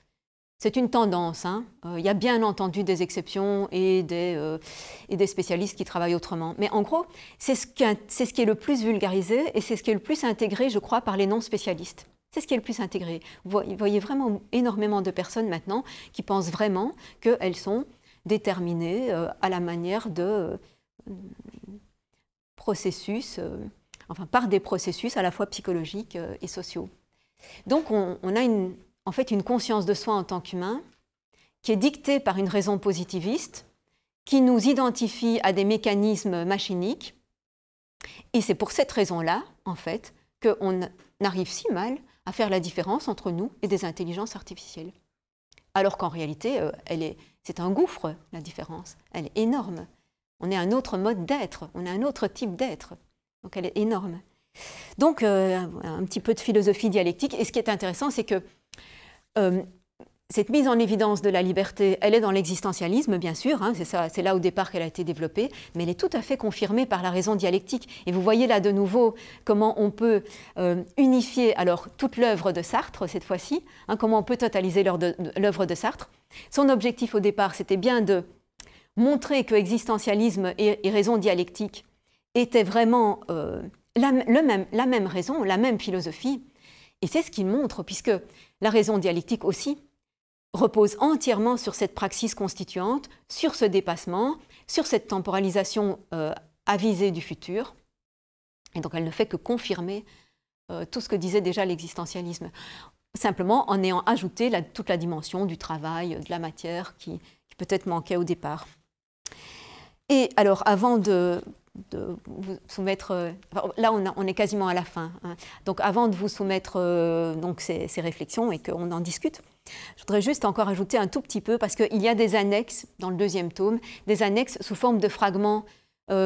c'est une tendance, hein. Il y a bien entendu des exceptions et des spécialistes qui travaillent autrement. Mais en gros, c'est ce qui est le plus vulgarisé et c'est ce qui est le plus intégré, je crois, par les non-spécialistes. C'est ce qui est le plus intégré. Vous voyez vraiment énormément de personnes maintenant qui pensent vraiment qu'elles sont déterminées à la manière de processus, enfin par des processus à la fois psychologiques et sociaux. Donc on a en fait une conscience de soi en tant qu'humain qui est dictée par une raison positiviste, qui nous identifie à des mécanismes machiniques. Et c'est pour cette raison-là, en fait, qu'on arrive si mal à faire la différence entre nous et des intelligences artificielles. Alors qu'en réalité, c'est un gouffre, la différence. Elle est énorme. On est un autre mode d'être, on est un autre type d'être. Donc elle est énorme. Donc, un petit peu de philosophie dialectique. Et ce qui est intéressant, c'est que cette mise en évidence de la liberté, elle est dans l'existentialisme, bien sûr, hein, c'est là au départ qu'elle a été développée, mais elle est tout à fait confirmée par la raison dialectique. Et vous voyez là de nouveau comment on peut unifier alors toute l'œuvre de Sartre, cette fois-ci, hein, comment on peut totaliser l'œuvre de Sartre. Son objectif au départ, c'était bien de montrer que existentialisme et raison dialectique étaient vraiment la même raison, la même philosophie. Et c'est ce qu'il montre, puisque la raison dialectique aussi repose entièrement sur cette praxis constituante, sur ce dépassement, sur cette temporalisation avisée du futur. Et donc elle ne fait que confirmer tout ce que disait déjà l'existentialisme, simplement en ayant ajouté toute la dimension du travail, de la matière qui peut-être manquait au départ. Et alors avant de vous soumettre, là on est quasiment à la fin, hein. Donc avant de vous soumettre donc ces réflexions et qu'on en discute, je voudrais juste encore ajouter un tout petit peu, parce qu'il y a des annexes dans le deuxième tome, des annexes sous forme de fragments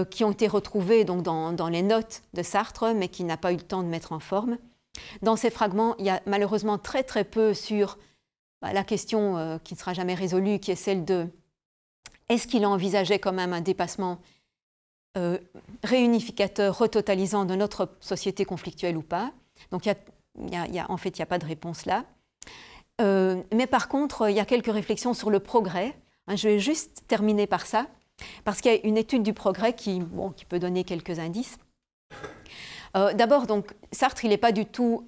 qui ont été retrouvés donc, dans les notes de Sartre, mais qui n'a pas eu le temps de mettre en forme. Dans ces fragments, il y a malheureusement très très peu sur la question qui ne sera jamais résolue, qui est celle de est-ce qu'il envisageait quand même un dépassement réunificateur, retotalisant de notre société conflictuelle ou pas. Donc en fait, il n'y a pas de réponse là. Mais par contre, il y a quelques réflexions sur le progrès. Je vais juste terminer par ça, parce qu'il y a une étude du progrès qui peut donner quelques indices. D'abord, donc, Sartre, il n'est pas du tout...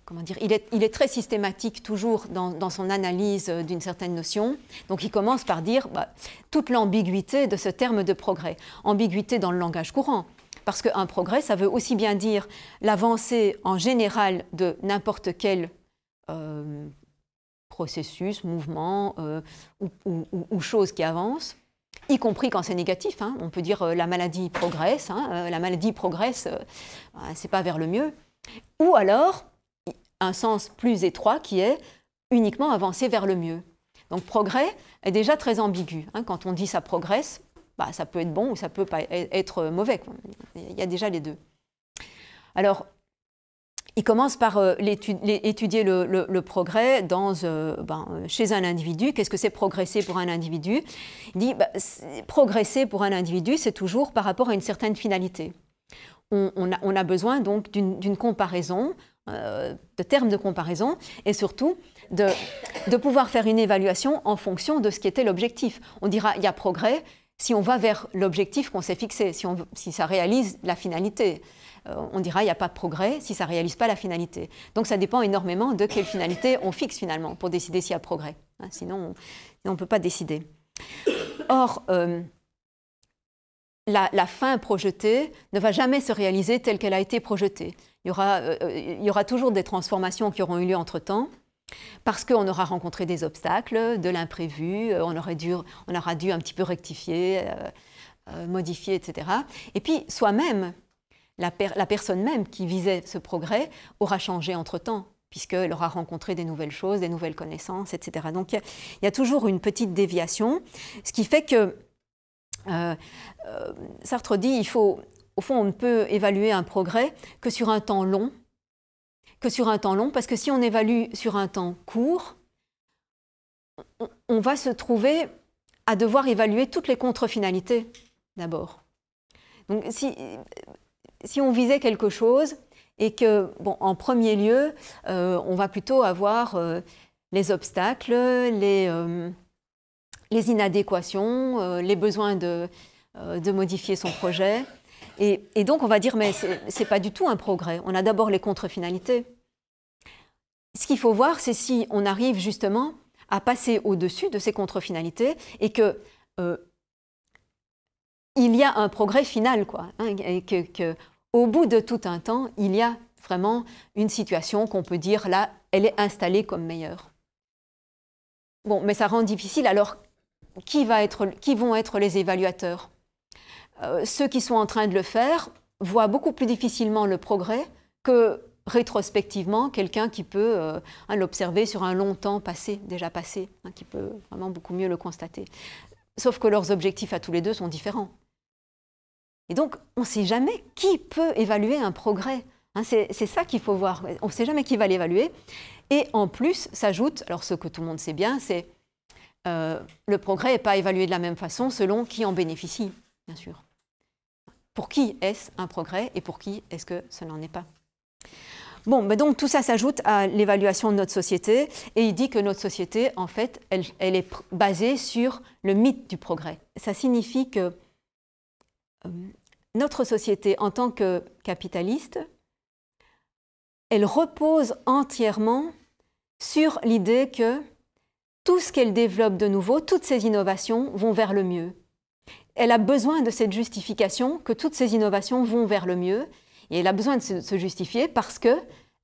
comment dire, il est très systématique toujours dans son analyse d'une certaine notion. Donc il commence par dire toute l'ambiguïté de ce terme de progrès. Ambiguïté dans le langage courant. Parce qu'un progrès, ça veut aussi bien dire l'avancée en général de n'importe quel processus, mouvement ou chose qui avance, y compris quand c'est négatif. On peut dire la maladie progresse, la maladie progresse, c'est pas vers le mieux. Ou alors, un sens plus étroit qui est uniquement avancer vers le mieux. Donc progrès est déjà très ambigu. Quand on dit ça progresse, ça peut être bon ou ça peut pas être mauvais. Il y a déjà les deux. Alors, il commence par étudier le progrès chez un individu. Qu'est-ce que c'est progresser pour un individu? Il dit progresser pour un individu, c'est toujours par rapport à une certaine finalité. On a besoin donc d'une comparaison, de termes de comparaison, et surtout de pouvoir faire une évaluation en fonction de ce qui était l'objectif. On dira il y a progrès si on va vers l'objectif qu'on s'est fixé, si ça réalise la finalité. On dira il n'y a pas de progrès si ça ne réalise pas la finalité. Donc ça dépend énormément de quelle finalité on fixe finalement pour décider s'il y a progrès. Sinon, on ne peut pas décider. Or, la fin projetée ne va jamais se réaliser telle qu'elle a été projetée. Il y aura toujours des transformations qui auront eu lieu entre-temps, parce qu'on aura rencontré des obstacles, de l'imprévu, on aura dû un petit peu rectifier, modifier, etc. Et puis, soi-même, la personne même qui visait ce progrès aura changé entre-temps, puisqu'elle aura rencontré des nouvelles choses, des nouvelles connaissances, etc. Donc, il y a toujours une petite déviation, ce qui fait que Sartre dit au fond, on ne peut évaluer un progrès que sur un temps long, parce que si on évalue sur un temps court, on va se trouver à devoir évaluer toutes les contre-finalités d'abord. Donc si on visait quelque chose et que, en premier lieu, on va plutôt avoir les obstacles, les inadéquations, les besoins de modifier son projet. Et donc, on va dire, mais ce n'est pas du tout un progrès. On a d'abord les contre-finalités. Ce qu'il faut voir, c'est si on arrive justement à passer au-dessus de ces contre-finalités et qu'il y a un progrès final, quoi, et qu'au bout de tout un temps, il y a vraiment une situation qu'on peut dire, là, elle est installée comme meilleure. Bon, mais ça rend difficile. Alors, qui vont être les évaluateurs? Ceux qui sont en train de le faire voient beaucoup plus difficilement le progrès que rétrospectivement quelqu'un qui peut l'observer sur un long temps déjà passé, qui peut vraiment beaucoup mieux le constater. Sauf que leurs objectifs à tous les deux sont différents. Et donc, on ne sait jamais qui peut évaluer un progrès. C'est ça qu'il faut voir. On ne sait jamais qui va l'évaluer. Et en plus, s'ajoute, alors ce que tout le monde sait bien, c'est le progrès n'est pas évalué de la même façon selon qui en bénéficie, bien sûr. Pour qui est-ce un progrès et pour qui est-ce que ce n'en est pas? Bon, mais donc tout ça s'ajoute à l'évaluation de notre société et il dit que notre société, en fait, elle est basée sur le mythe du progrès. Ça signifie que notre société, en tant que capitaliste, elle repose entièrement sur l'idée que tout ce qu'elle développe de nouveau, toutes ces innovations vont vers le mieux. Elle a besoin de cette justification que toutes ces innovations vont vers le mieux et elle a besoin de se justifier parce qu'elle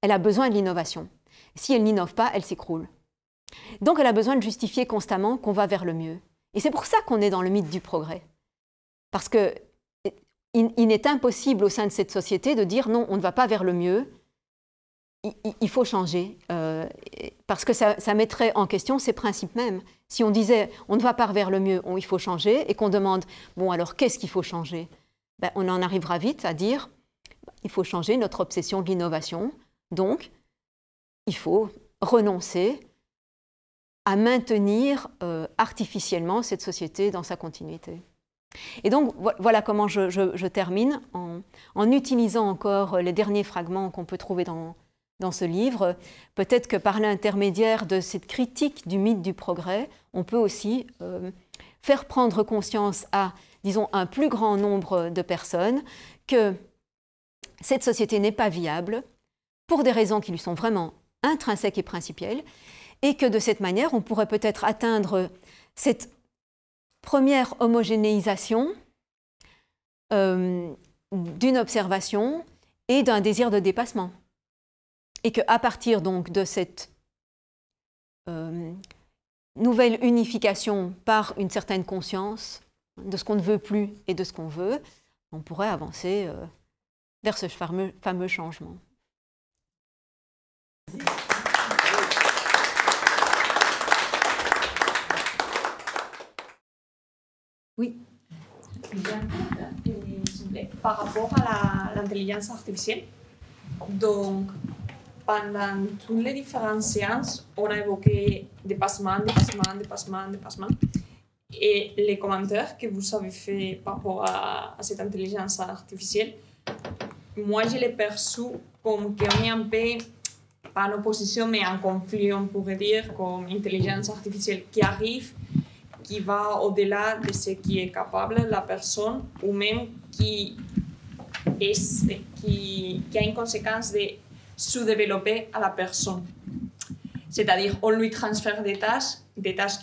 a besoin de l'innovation. Si elle n'innove pas, elle s'écroule. Donc elle a besoin de justifier constamment qu'on va vers le mieux. Et c'est pour ça qu'on est dans le mythe du progrès. Parce qu'il est impossible au sein de cette société de dire non, on ne va pas vers le mieux, il faut changer. Parce que ça mettrait en question ses principes mêmes. Si on disait on ne va pas vers le mieux, il faut changer, et qu'on demande bon alors qu'est-ce qu'il faut changer? On en arrivera vite à dire il faut changer notre obsession de l'innovation. Donc, il faut renoncer à maintenir artificiellement cette société dans sa continuité. Et donc, voilà comment je termine en utilisant encore les derniers fragments qu'on peut trouver dans ce livre. Peut-être que par l'intermédiaire de cette critique du mythe du progrès, on peut aussi faire prendre conscience à, disons, un plus grand nombre de personnes que cette société n'est pas viable pour des raisons qui lui sont vraiment intrinsèques et principielles, et que de cette manière, on pourrait peut-être atteindre cette première homogénéisation d'une observation et d'un désir de dépassement. Et qu'à partir donc de cette nouvelle unification par une certaine conscience de ce qu'on ne veut plus et de ce qu'on veut, on pourrait avancer vers ce fameux changement. Oui. Par rapport à l'intelligence artificielle, donc pendant toutes les différentes séances, on a évoqué dépassement. Et les commentaires que vous avez faits par rapport à cette intelligence artificielle, moi je l'ai perçu comme qu'on est un peu, pas en opposition, mais en conflit, on pourrait dire, comme intelligence artificielle qui arrive, qui va au-delà de ce qui est capable la personne, ou même qui a une conséquence de sous-développer à la personne. C'est-à-dire, on lui transfère des tâches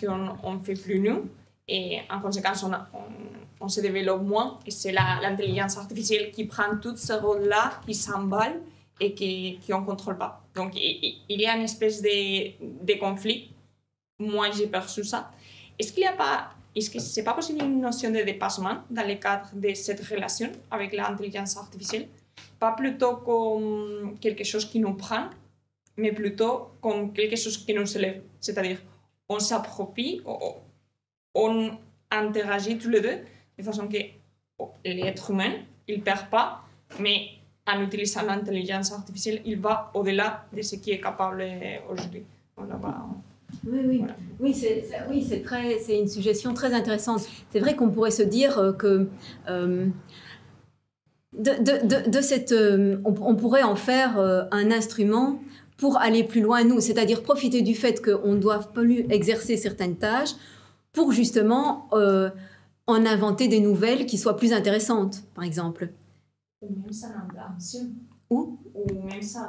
qu'on ne fait plus nous, et en conséquence, on se développe moins, et c'est l'intelligence artificielle qui prend tous ces rôles-là, qui s'emballe et qu'on ne contrôle pas. Donc, il y a une espèce de conflit. Moi, j'ai perçu ça. Est-ce que ce n'est pas possible une notion de dépassement dans le cadre de cette relation avec l'intelligence artificielle? Pas plutôt comme quelque chose qui nous prend, mais plutôt comme quelque chose qui nous élève. C'est-à-dire, on s'approprie, on interagit tous les deux, de façon que l'être humain, il ne perd pas, mais en utilisant l'intelligence artificielle, il va au-delà de ce qui est capable aujourd'hui. Oui, c'est une suggestion très intéressante. C'est vrai qu'on pourrait se dire que on pourrait en faire un instrument pour aller plus loin, nous, c'est-à-dire profiter du fait qu'on ne doit plus exercer certaines tâches pour justement en inventer des nouvelles qui soient plus intéressantes, par exemple. Ou même sans invention. Ou même sans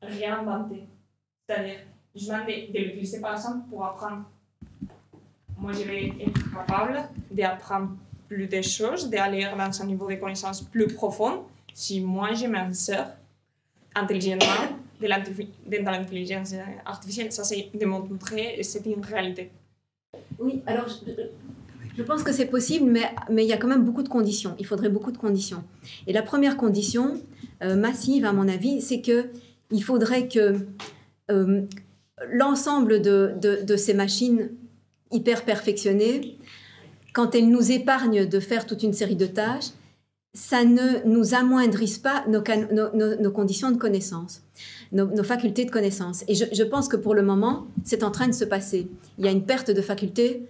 rien inventer. C'est-à-dire, je demande de l'utiliser par exemple pour apprendre. Moi, je vais être capable d'apprendre plus de choses, d'aller dans un niveau de connaissance plus profond si moi je m'insère intelligemment dans l'intelligence artificielle. Ça, c'est démontré et c'est une réalité. Oui, alors je pense que c'est possible, mais il y a quand même beaucoup de conditions. Il faudrait beaucoup de conditions. Et la première condition, massive à mon avis, c'est qu'il faudrait que l'ensemble de ces machines hyper perfectionnées, quand elles nous épargnent de faire toute une série de tâches, ça ne nous amoindrisse pas nos conditions de connaissance, nos facultés de connaissance. Et je pense que pour le moment, c'est en train de se passer. Il y a une perte de facultés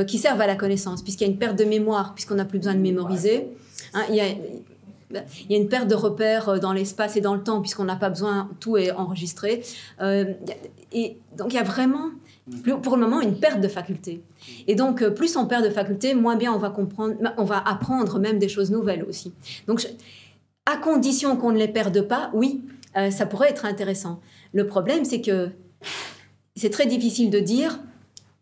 qui servent à la connaissance, puisqu'il y a une perte de mémoire, puisqu'on n'a plus besoin de mémoriser. Hein, il y a une perte de repères dans l'espace et dans le temps, puisqu'on n'a pas besoin, tout est enregistré. Et donc il y a vraiment, pour le moment, une perte de facultés. Et donc, plus on perd de facultés, moins bien on va apprendre même des choses nouvelles aussi. Donc, à condition qu'on ne les perde pas, oui, ça pourrait être intéressant. Le problème, c'est que c'est très difficile de dire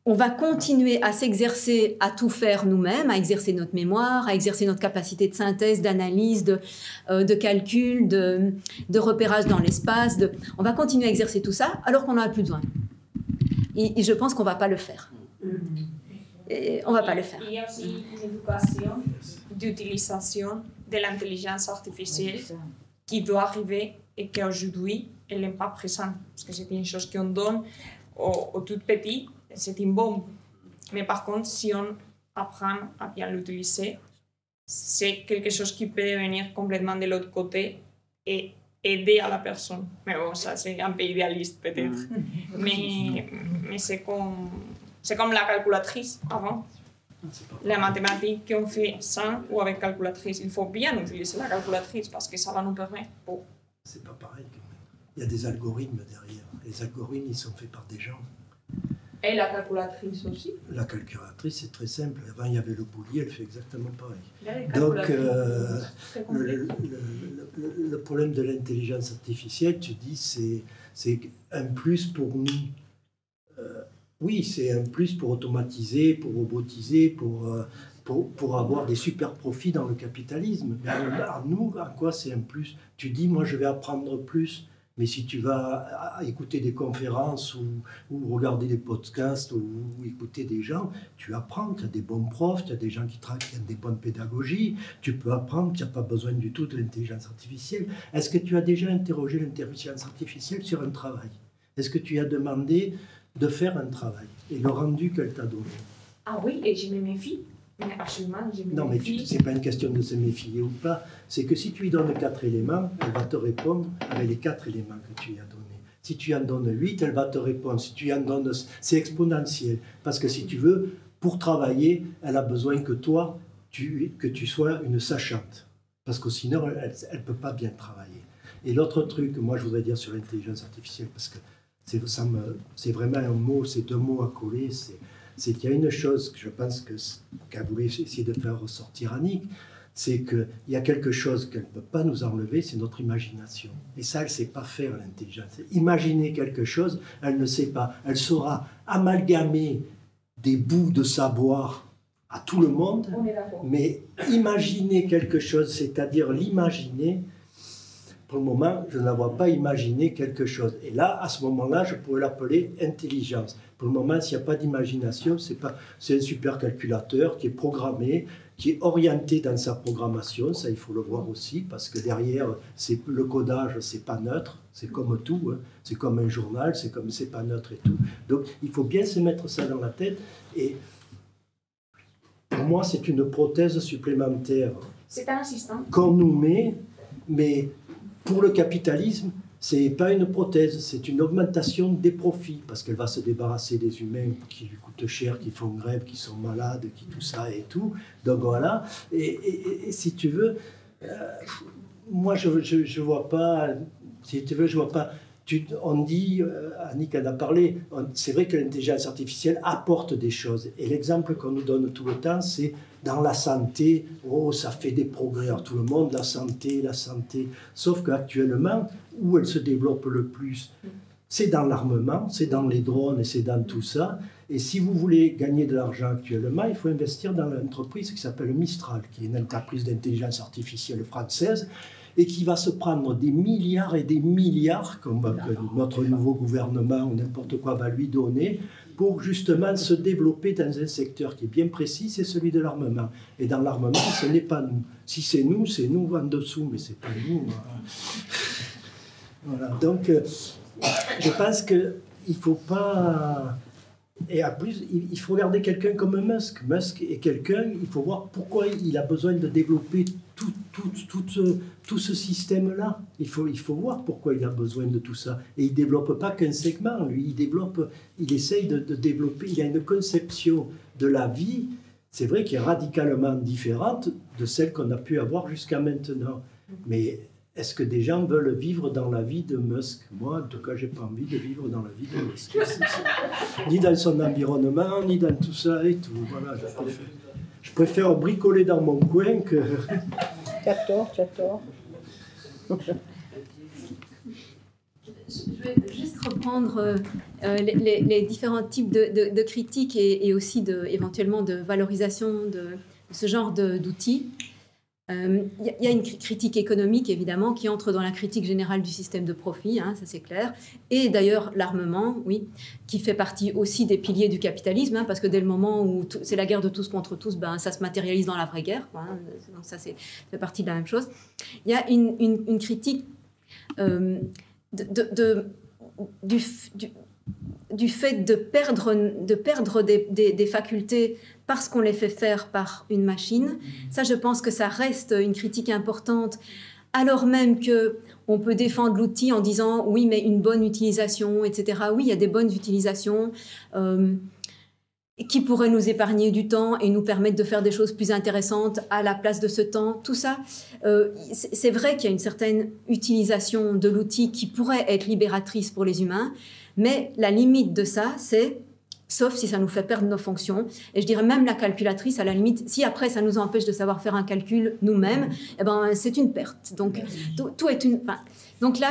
on va continuer à s'exercer, à tout faire nous-mêmes, à exercer notre mémoire, à exercer notre capacité de synthèse, d'analyse, de calcul, de repérage dans l'espace. On va continuer à exercer tout ça alors qu'on n'en a plus besoin. Et je pense qu'on ne va pas le faire. Et on ne va pas le faire. Il y a aussi une éducation d'utilisation de l'intelligence artificielle qui doit arriver et qu'aujourd'hui, elle n'est pas présente. Parce que c'est une chose qu'on donne aux tout petits, c'est une bombe. Mais par contre, si on apprend à bien l'utiliser, c'est quelque chose qui peut venir complètement de l'autre côté et aider à la personne. Mais bon, ça c'est un peu idéaliste peut-être. Mais c'est comme la calculatrice avant. la mathématique qu'on fait sans ou avec calculatrice. Il faut bien utiliser la calculatrice parce que ça va nous permettre. Bon. C'est pas pareil quand même. Il y a des algorithmes derrière. Les algorithmes, ils sont faits par des gens. Et la calculatrice aussi. La calculatrice, c'est très simple. Avant, il y avait le boulier, elle fait exactement pareil. Donc, le problème de l'intelligence artificielle, tu dis, c'est un plus pour nous. Oui, c'est un plus pour automatiser, pour robotiser, pour avoir des super profits dans le capitalisme. Mais à nous, à quoi c'est un plus? Tu dis, moi, je vais apprendre plus. Mais si tu vas écouter des conférences ou regarder des podcasts ou écouter des gens, tu apprends, tu as des bons profs, tu as des gens qui ont des bonnes pédagogies, tu peux apprendre, tu n'as pas besoin du tout de l'intelligence artificielle. Est-ce que tu as déjà interrogé l'intelligence artificielle sur un travail? Est-ce que tu as demandé de faire un travail et le rendu qu'elle t'a donné? Ah oui, et je me méfie. Mais absolument, je me méfie. Non, mais ce n'est pas une question de se méfier ou pas. C'est que si tu lui donnes 4 éléments, elle va te répondre avec les 4 éléments que tu lui as donnés. Si tu en donnes 8, elle va te répondre. Si tu en donnes... C'est exponentiel. Parce que si tu veux, pour travailler, elle a besoin que toi, que tu sois une sachante. Parce que sinon, elle ne peut pas bien travailler. Et l'autre truc que moi, je voudrais dire sur l'intelligence artificielle, parce que c'est vraiment un mot, c'est 2 mots à coller, c'est qu'il y a une chose que je pense qu'elle voulait essayer de faire ressortir Annick, c'est qu'il y a quelque chose qu'elle ne peut pas nous enlever, c'est notre imagination. Et ça, elle ne sait pas faire, l'intelligence. Imaginer quelque chose, elle ne sait pas. Elle saura amalgamer des bouts de savoir à tout le monde, mais imaginer quelque chose, c'est-à-dire l'imaginer, pour le moment, je ne la vois pas imaginer quelque chose. Et là, à ce moment-là, je pourrais l'appeler intelligence. Pour le moment, s'il n'y a pas d'imagination, c'est un supercalculateur qui est programmé, qui est orienté dans sa programmation. Ça, il faut le voir aussi, parce que derrière, le codage, c'est pas neutre. C'est comme tout. Hein. C'est comme un journal, c'est pas neutre et tout. Donc, il faut bien se mettre ça dans la tête. Et pour moi, c'est une prothèse supplémentaire. C'est un assistant. Qu'on nous met, mais pour le capitalisme, ce n'est pas une prothèse, c'est une augmentation des profits, parce qu'elle va se débarrasser des humains qui lui coûtent cher, qui font grève, qui sont malades, qui tout ça et tout. Donc voilà, et si tu veux, moi je vois pas, si tu veux, je vois pas. On dit, Annick en a parlé, c'est vrai que l'intelligence artificielle apporte des choses. Et l'exemple qu'on nous donne tout le temps, c'est dans la santé, oh, ça fait des progrès. Alors, tout le monde, la santé. Sauf qu'actuellement, où elle se développe le plus, c'est dans l'armement, c'est dans les drones et c'est dans tout ça. Et si vous voulez gagner de l'argent actuellement, il faut investir dans l'entreprise qui s'appelle Mistral, qui est une entreprise d'intelligence artificielle française, et qui va se prendre des milliards et des milliards, comme notre nouveau gouvernement ou n'importe quoi va lui donner, pour justement se développer dans un secteur qui est bien précis, c'est celui de l'armement. Et dans l'armement, ce n'est pas nous. Si c'est nous en dessous, mais c'est pas nous. Voilà. Donc, je pense qu'il ne faut pas... Et en plus, il faut regarder quelqu'un comme Musk. Musk est quelqu'un, il faut voir pourquoi il a besoin de développer tout ce système-là. Il faut voir pourquoi il a besoin de tout ça. Et il ne développe pas qu'un segment, lui. Il essaye de développer, il a une conception de la vie, c'est vrai, qui est radicalement différente de celle qu'on a pu avoir jusqu'à maintenant. Mais est-ce que des gens veulent vivre dans la vie de Musk? Moi, en tout cas, je n'ai pas envie de vivre dans la vie de Musk. Ni dans son environnement, ni dans tout ça et tout. Voilà, je préfère bricoler dans mon coin que... Tu as tort. Je vais juste reprendre les différents types de critiques et aussi éventuellement de valorisation de ce genre d'outils. Il y a une critique économique, évidemment, qui entre dans la critique générale du système de profit, hein, ça c'est clair. Et d'ailleurs, l'armement, oui, qui fait partie aussi des piliers du capitalisme, hein, parce que dès le moment où c'est la guerre de tous contre tous, ben, ça se matérialise dans la vraie guerre. Quoi, hein, donc ça fait partie de la même chose. Il y a une critique du fait de perdre des facultés parce qu'on les fait faire par une machine. Ça, je pense que ça reste une critique importante, alors même qu'on peut défendre l'outil en disant « oui, mais une bonne utilisation, etc. » Oui, il y a des bonnes utilisations. qui pourrait nous épargner du temps et nous permettre de faire des choses plus intéressantes à la place de ce temps, tout ça. C'est vrai qu'il y a une certaine utilisation de l'outil qui pourrait être libératrice pour les humains, mais la limite de ça, c'est, sauf si ça nous fait perdre nos fonctions, et je dirais même la calculatrice, à la limite, si après ça nous empêche de savoir faire un calcul nous-mêmes, eh ben, c'est une perte. Donc, tout est une... Enfin, donc là,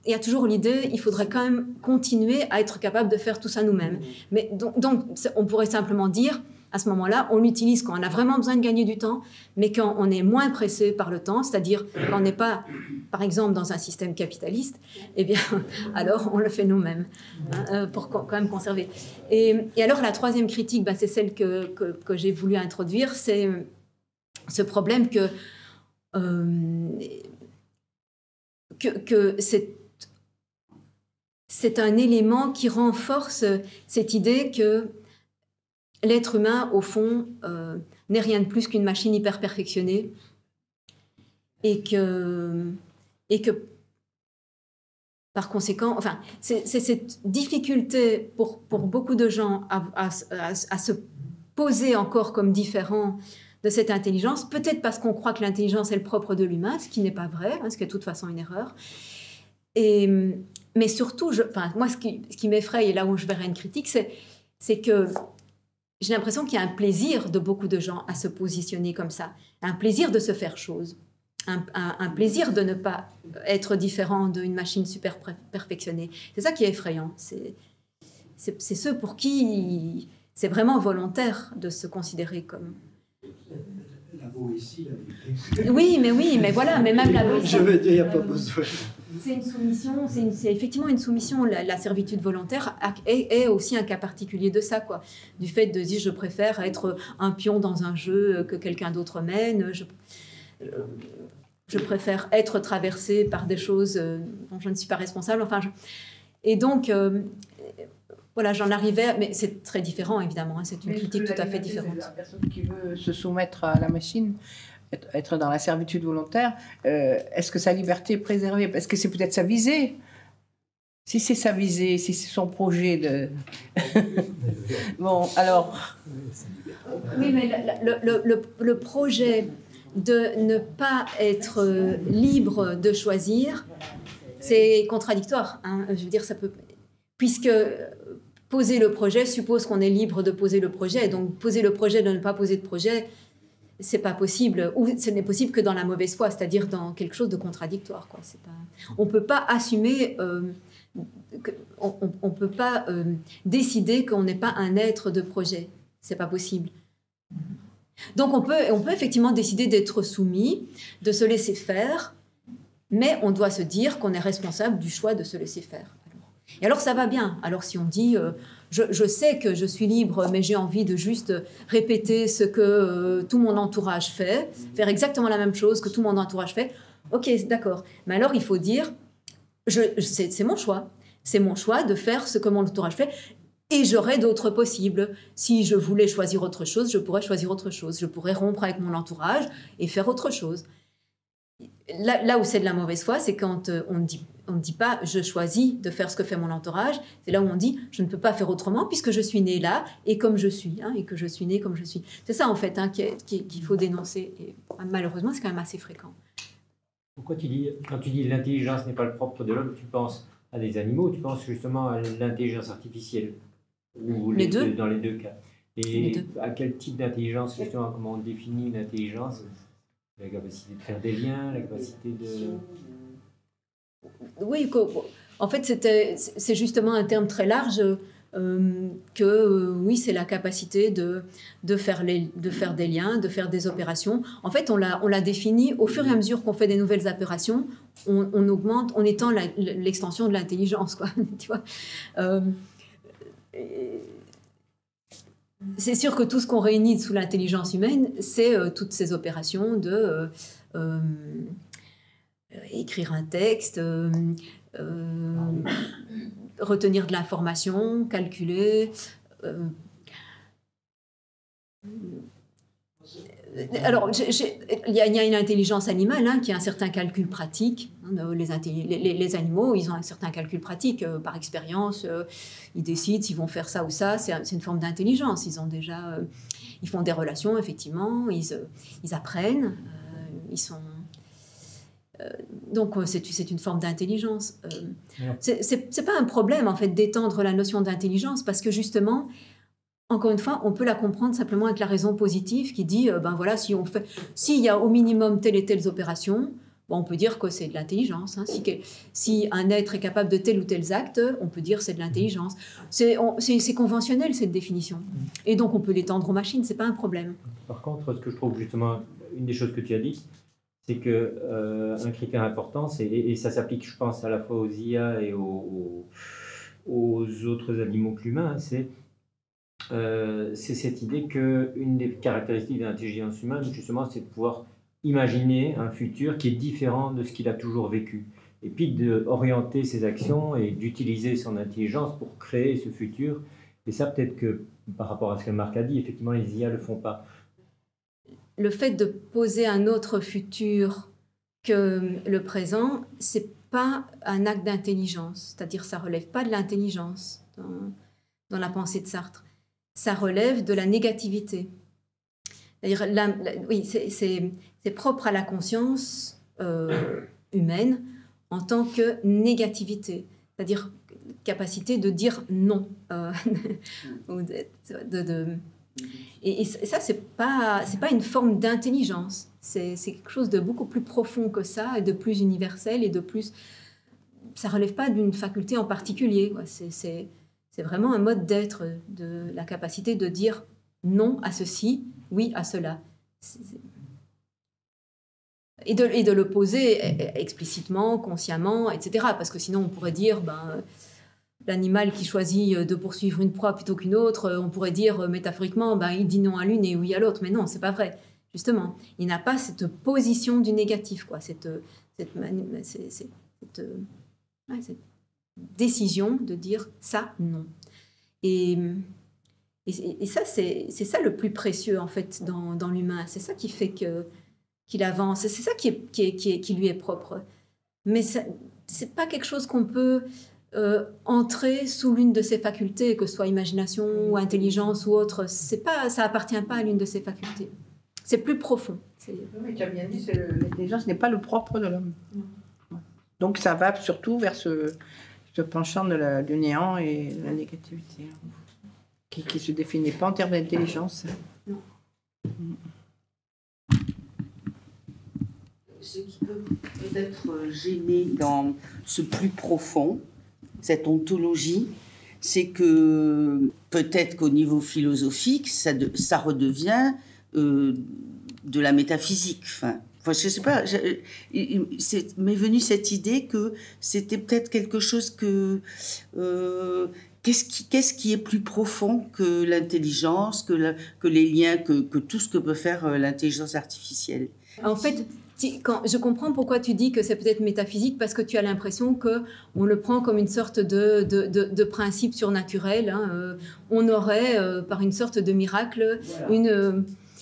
il y a toujours l'idée, il faudrait quand même continuer à être capable de faire tout ça nous-mêmes. Mais donc, on pourrait simplement dire, à ce moment-là, on l'utilise quand on a vraiment besoin de gagner du temps, mais quand on est moins pressé par le temps, c'est-à-dire quand on n'est pas, par exemple, dans un système capitaliste, eh bien, alors on le fait nous-mêmes, hein, pour quand même conserver. Et alors, la troisième critique, ben, c'est celle que j'ai voulu introduire, c'est ce problème que c'est un élément qui renforce cette idée que l'être humain, au fond, n'est rien de plus qu'une machine hyper perfectionnée et que par conséquent, enfin, c'est cette difficulté pour beaucoup de gens à se poser encore comme différent de cette intelligence, peut-être parce qu'on croit que l'intelligence est le propre de l'humain, ce qui n'est pas vrai, hein, ce qui est de toute façon une erreur. Mais surtout, moi, ce qui m'effraie, et là où je verrai une critique, c'est que j'ai l'impression qu'il y a un plaisir de beaucoup de gens à se positionner comme ça, un plaisir de se faire chose, un plaisir de ne pas être différent d'une machine super perfectionnée. C'est ça qui est effrayant. C'est ceux pour qui c'est vraiment volontaire de se considérer comme... La Boétie, la vérité. Oui, mais voilà, mais même la Boétie... Je veux dire, il n'y a pas besoin. C'est une soumission, c'est effectivement une soumission. La servitude volontaire est aussi un cas particulier de ça, quoi. Du fait de dire je préfère être un pion dans un jeu que quelqu'un d'autre mène. Je préfère être traversé par des choses dont je ne suis pas responsable. Enfin, et donc, voilà, j'en arrivais, mais c'est très différent évidemment. Hein, c'est une critique tout à fait différente. La personne qui veut se soumettre à la machine, être dans la servitude volontaire, est-ce que sa liberté est préservée? Parce que c'est peut-être sa visée. Si c'est sa visée, si c'est son projet de... Bon, alors... Oui, mais le projet de ne pas être libre de choisir, c'est contradictoire. Hein. Je veux dire, ça peut... Puisque poser le projet suppose qu'on est libre de poser le projet. Donc, poser le projet de ne pas poser de projet... c'est pas possible, ou ce n'est possible que dans la mauvaise foi, c'est-à-dire dans quelque chose de contradictoire, quoi. C'est pas... On peut pas assumer, on peut pas décider qu'on n'est pas un être de projet, c'est pas possible. Donc on peut effectivement décider d'être soumis, de se laisser faire, mais on doit se dire qu'on est responsable du choix de se laisser faire. Et alors ça va bien. Alors si on dit je sais que je suis libre, mais j'ai envie de juste répéter ce que tout mon entourage fait, faire exactement la même chose que tout mon entourage fait, ok, d'accord. Mais alors il faut dire c'est mon choix. C'est mon choix de faire ce que mon entourage fait. Et j'aurais d'autres possibles. Si je voulais choisir autre chose, je pourrais choisir autre chose. Je pourrais rompre avec mon entourage et faire autre chose. Là où c'est de la mauvaise foi, c'est quand on ne dit pas « je choisis de faire ce que fait mon entourage ». C'est là où on dit « je ne peux pas faire autrement puisque je suis né là et comme je suis, hein, et que je suis né comme je suis ». C'est ça en fait hein, qu'il faut dénoncer. Et malheureusement, c'est quand même assez fréquent. Pourquoi quand tu dis l'intelligence n'est pas le propre de l'homme, tu penses à des animaux, tu penses justement à l'intelligence artificielle? Ou les deux. Dans les deux cas. Et à quel type d'intelligence, justement, comment on définit l'intelligence? La capacité de faire des liens, la capacité de... Oui, en fait, c'est justement un terme très large oui, c'est la capacité de faire des liens, de faire des opérations. En fait, on l'a défini au fur et à mesure qu'on fait des nouvelles opérations, on augmente, on étend l'extension de l'intelligence, quoi. Tu vois. C'est sûr que tout ce qu'on réunit sous l'intelligence humaine, c'est toutes ces opérations de écrire un texte, retenir de l'information, calculer. Alors, il y a une intelligence animale qui a un certain calcul pratique. Les animaux, ils ont un certain calcul pratique. Par expérience, ils décident s'ils vont faire ça ou ça. C'est une forme d'intelligence. Ils ont déjà... ils font des relations, effectivement. Ils apprennent. Ils sont... donc, c'est une forme d'intelligence. C'est pas un problème, en fait, d'étendre la notion d'intelligence parce que, justement... Encore une fois, on peut la comprendre simplement avec la raison positive qui dit, ben voilà, s'il y a au minimum telle et telles opérations, bon, on peut dire que c'est de l'intelligence. Si un être est capable de tel ou tel acte, on peut dire que c'est de l'intelligence. C'est conventionnel, cette définition. Et donc, on peut l'étendre aux machines, c'est pas un problème. Par contre, ce que je trouve justement, une des choses que tu as dit, c'est qu'un critère important, et ça s'applique, je pense, à la fois aux IA et aux autres animaux que l'humain, c'est cette idée qu'une des caractéristiques de l'intelligence humaine, justement, c'est de pouvoir imaginer un futur qui est différent de ce qu'il a toujours vécu. Et puis d'orienter ses actions et d'utiliser son intelligence pour créer ce futur. Et ça, peut-être que, par rapport à ce que Marc a dit, effectivement, les IA ne le font pas. Le fait de poser un autre futur que le présent, c'est pas un acte d'intelligence. C'est-à-dire, ça relève pas de l'intelligence dans la pensée de Sartre. Ça relève de la négativité. C'est-à-dire, oui, c'est propre à la conscience humaine en tant que négativité, c'est-à-dire capacité de dire non. Et ça, c'est pas une forme d'intelligence. C'est quelque chose de beaucoup plus profond que ça, et de plus universel, et de plus... Ça relève pas d'une faculté en particulier, quoi. C'est vraiment un mode d'être, de la capacité de dire non à ceci, oui à cela. Et de le poser explicitement, consciemment, etc. Parce que sinon, on pourrait dire, l'animal qui choisit de poursuivre une proie plutôt qu'une autre, on pourrait dire métaphoriquement, il dit non à l'une et oui à l'autre. Mais non, c'est pas vrai. Justement, il n'a pas cette position du négatif, quoi. Cette décision de dire ça, non. Et ça, c'est ça le plus précieux, en fait, dans l'humain. C'est ça qui fait qu'il avance. C'est ça qui lui est propre. Mais c'est pas quelque chose qu'on peut entrer sous l'une de ses facultés, que ce soit imagination ou intelligence ou autre. Ça appartient pas à l'une de ses facultés. C'est plus profond. Oui, tu as bien dit, l'intelligence n'est pas le propre de l'homme. Donc ça va surtout vers ce penchant du néant et de la négativité, qui ne se définit pas en termes d'intelligence. Non. Ce qui peut peut-être gêner dans ce plus profond, cette ontologie, c'est que peut-être qu'au niveau philosophique, ça redevient de la métaphysique. Enfin, je ne sais pas, m'est venue cette idée que c'était peut-être quelque chose que... Qu'est-ce qui est plus profond que l'intelligence, que les liens, que tout ce que peut faire l'intelligence artificielle? En fait, je comprends pourquoi tu dis que c'est peut-être métaphysique, parce que tu as l'impression qu'on le prend comme une sorte de principe surnaturel. On aurait, par une sorte de miracle, voilà,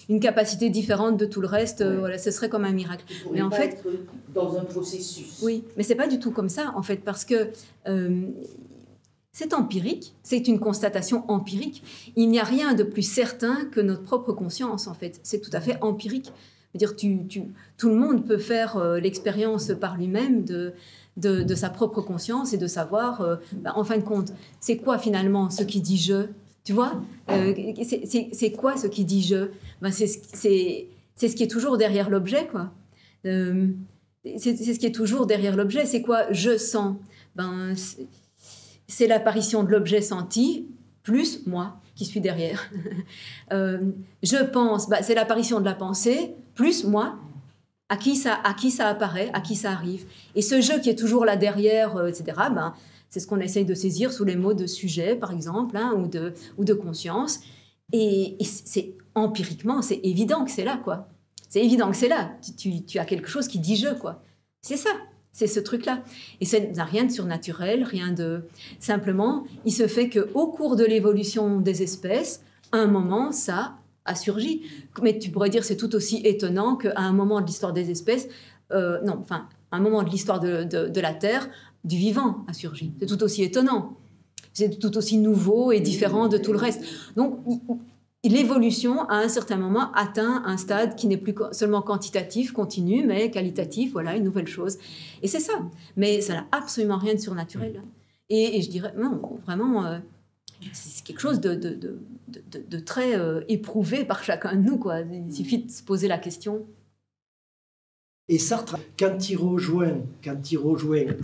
une capacité différente de tout le reste. Ouais. Voilà, ce serait comme un miracle. Mais en fait, être dans un processus. Oui, mais c'est pas du tout comme ça, en fait, parce que c'est empirique, c'est une constatation empirique. Il n'y a rien de plus certain que notre propre conscience, en fait. C'est tout à fait empirique. Je veux dire, tout le monde peut faire l'expérience par lui-même de sa propre conscience et de savoir, en fin de compte, c'est quoi finalement ce qui dit je? Tu vois, c'est quoi ce qui dit je? C'est ce qui est toujours derrière l'objet, quoi. C'est ce qui est toujours derrière l'objet. C'est quoi je sens? C'est l'apparition de l'objet senti plus moi qui suis derrière. Je pense, c'est l'apparition de la pensée plus moi à qui ça apparaît, à qui ça arrive. Et ce je qui est toujours là derrière, etc., c'est ce qu'on essaye de saisir sous les mots de sujet, par exemple, ou de conscience. Et c'est empiriquement, c'est évident que c'est là, quoi. C'est évident que c'est là. Tu as quelque chose qui dit je, quoi. C'est ça. C'est ce truc-là. Et ça n'a rien de surnaturel, rien de... Simplement, il se fait qu'au cours de l'évolution des espèces, à un moment, ça a surgi. Mais tu pourrais dire c'est tout aussi étonnant qu'à un moment de l'histoire des espèces, non, enfin, à un moment de l'histoire de la Terre, du vivant a surgi. C'est tout aussi étonnant. C'est tout aussi nouveau et différent de tout le reste. Donc, l'évolution, à un certain moment, atteint un stade qui n'est plus seulement quantitatif, continu, mais qualitatif, voilà, une nouvelle chose. Et c'est ça. Mais ça n'a absolument rien de surnaturel. Et je dirais, non, vraiment, c'est quelque chose de très éprouvé par chacun de nous, quoi. Il suffit de se poser la question. Et Sartre, quand il rejoint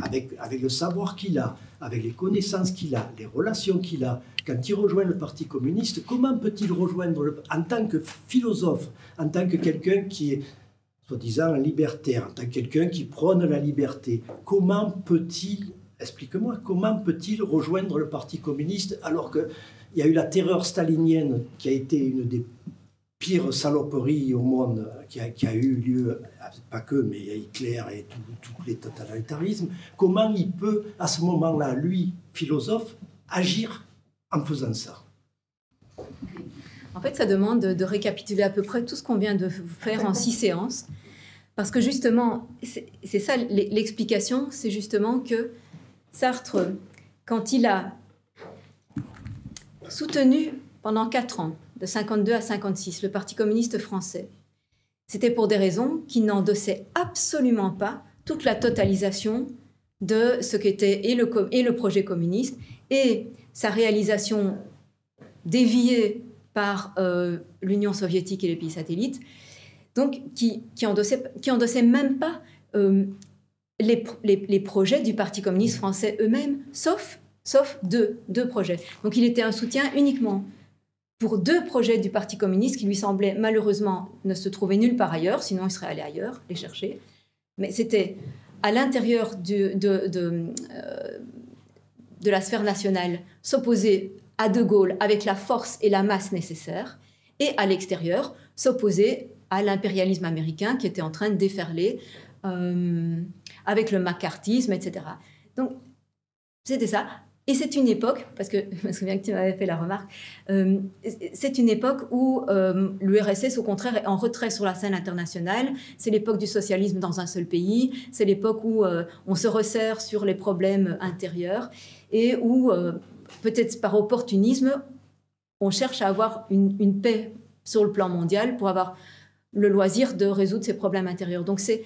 avec le savoir qu'il a, avec les connaissances qu'il a, les relations qu'il a, quand il rejoint le Parti communiste, comment peut-il rejoindre, en tant que philosophe, en tant que quelqu'un qui est, soi-disant, libertaire, en tant que quelqu'un qui prône la liberté, comment peut-il, explique-moi, comment peut-il rejoindre le Parti communiste alors qu'il y a eu la terreur stalinienne qui a été une des pire saloperie au monde qui a eu lieu, pas que, mais Hitler et tous les totalitarismes, comment il peut, à ce moment-là, lui, philosophe, agir en faisant ça? En fait, ça demande de récapituler à peu près tout ce qu'on vient de faire en 6 séances, parce que justement, c'est ça l'explication, c'est justement que Sartre, quand il a soutenu pendant 4 ans, de 52 à 56, le Parti communiste français, c'était pour des raisons qui n'endossaient absolument pas toute la totalisation de ce qu'était et le projet communiste et sa réalisation déviée par l'Union soviétique et les pays satellites, donc qui endossaient même pas les projets du Parti communiste français eux-mêmes, sauf deux projets. Donc il était un soutien uniquement pour 2 projets du Parti communiste qui lui semblaient malheureusement ne se trouver nulle part ailleurs, sinon il serait allé ailleurs les chercher. Mais c'était à l'intérieur de la sphère nationale s'opposer à De Gaulle avec la force et la masse nécessaires, et à l'extérieur s'opposer à l'impérialisme américain qui était en train de déferler avec le macartisme, etc. Donc c'était ça. Et c'est une époque, parce que je me souviens que tu m'avais fait la remarque, c'est une époque où l'URSS, au contraire, est en retrait sur la scène internationale. C'est l'époque du socialisme dans un seul pays. C'est l'époque où on se resserre sur les problèmes intérieurs et où, peut-être par opportunisme, on cherche à avoir une paix sur le plan mondial pour avoir le loisir de résoudre ces problèmes intérieurs. Donc c'est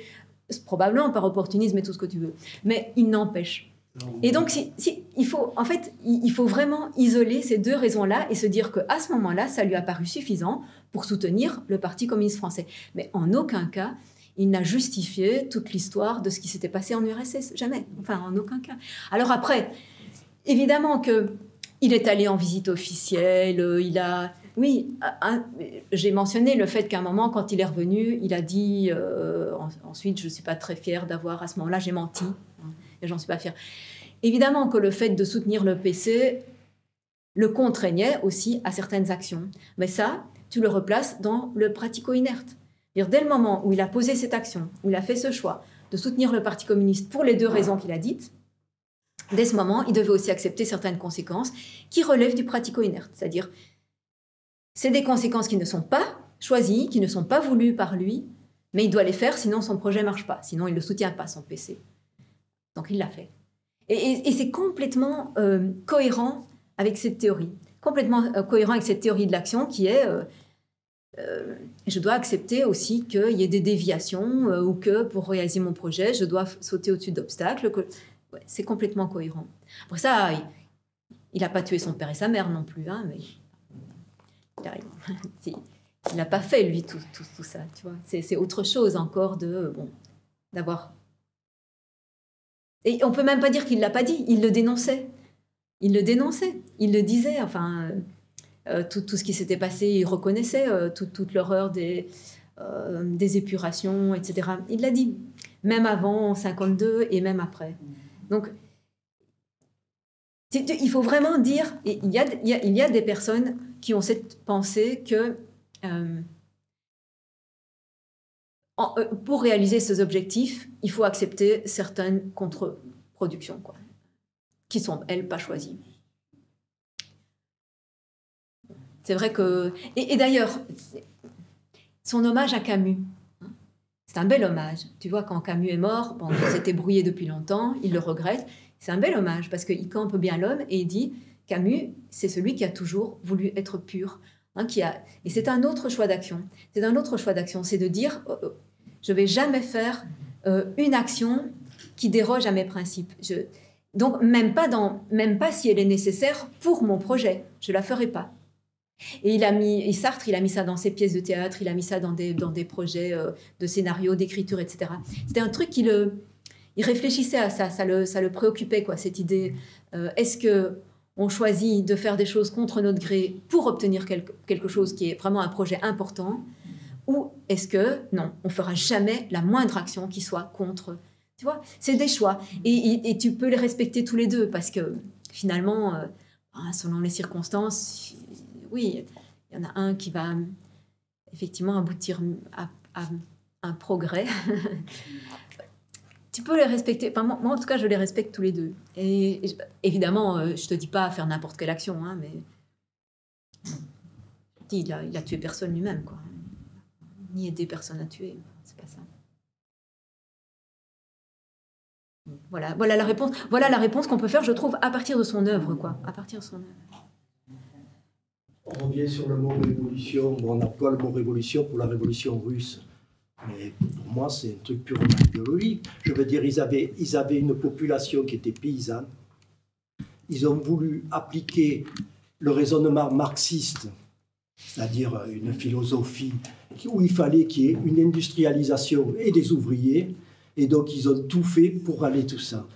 probablement par opportunisme et tout ce que tu veux. Mais il n'empêche. Et donc, il faut vraiment isoler ces 2 raisons-là et se dire qu'à ce moment-là, ça lui a paru suffisant pour soutenir le Parti communiste français. Mais en aucun cas, il n'a justifié toute l'histoire de ce qui s'était passé en URSS. Jamais. Enfin, en aucun cas. Alors après, évidemment qu'il est allé en visite officielle, Oui, j'ai mentionné le fait qu'à un moment, quand il est revenu, il a dit ensuite, je ne suis pas très fier d'avoir, à ce moment-là, j'ai menti. Et j'en suis pas fière. Évidemment que le fait de soutenir le PC le contraignait aussi à certaines actions. Mais ça, tu le replaces dans le pratico-inerte. Dès le moment où il a posé cette action, où il a fait ce choix de soutenir le Parti communiste pour les 2 raisons qu'il a dites, dès ce moment, il devait aussi accepter certaines conséquences qui relèvent du pratico-inerte. C'est-à-dire, c'est des conséquences qui ne sont pas choisies, qui ne sont pas voulues par lui, mais il doit les faire, sinon son projet ne marche pas, sinon il ne le soutient pas, son PC. Donc il l'a fait. Et c'est complètement cohérent avec cette théorie. Complètement cohérent avec cette théorie de l'action qui est je dois accepter aussi qu'il y ait des déviations ou que pour réaliser mon projet, je dois sauter au-dessus d'obstacles. Ouais, c'est complètement cohérent. Après ça, il n'a pas tué son père et sa mère non plus, hein, mais il n'a pas fait, lui, tout ça. Tu vois. C'est autre chose encore d'avoir... Et on ne peut même pas dire qu'il ne l'a pas dit, il le dénonçait. Il le dénonçait, il le disait, enfin, tout ce qui s'était passé, il reconnaissait toute l'horreur des épurations, etc. Il l'a dit, même avant 52 et même après. Donc, il faut vraiment dire, il y a des personnes qui ont cette pensée que pour réaliser ces objectifs, il faut accepter certaines contre-productions, quoi, qui sont, elles, pas choisies. C'est vrai que... Et d'ailleurs, son hommage à Camus, hein, c'est un bel hommage. Tu vois, quand Camus est mort, bon, il s'était brouillé depuis longtemps, il le regrette. C'est un bel hommage parce qu'il campe bien l'homme et il dit Camus, c'est celui qui a toujours voulu être pur. Hein, et c'est un autre choix d'action. C'est un autre choix d'action, c'est de dire je ne vais jamais faire une action qui déroge à mes principes. Donc, même pas si elle est nécessaire pour mon projet. Je ne la ferai pas. Et Sartre, il a mis ça dans ses pièces de théâtre, il a mis ça dans des projets de scénario, d'écriture, etc. C'était un truc il réfléchissait à ça, ça le préoccupait, quoi, cette idée. Est-ce qu'on choisit de faire des choses contre notre gré pour obtenir quelque chose qui est vraiment un projet important, ou est-ce que, non, on ne fera jamais la moindre action qui soit contre. Tu vois, c'est des choix. Et tu peux les respecter tous les deux, parce que finalement, selon les circonstances, oui, il y en a un qui va effectivement aboutir à un progrès. Tu peux les respecter. Enfin, moi, en tout cas, je les respecte tous les deux. Et évidemment, je ne te dis pas faire n'importe quelle action, hein, mais il a tué personne lui-même, quoi. Ni aider personne à tuer. C'est pas ça. Voilà la réponse. Voilà la réponse qu'on peut faire, je trouve, à partir de son œuvre, quoi. À partir de son œuvre. On revient sur le mot révolution. Bon, on emploie le mot révolution pour la révolution russe. Mais pour moi, c'est un truc purement idéologique. Je veux dire, ils avaient une population qui était paysanne. Ils ont voulu appliquer le raisonnement marxiste, c'est-à-dire une philosophie où il fallait qu'il y ait une industrialisation et des ouvriers. Et donc, ils ont tout fait pour aller tout ça.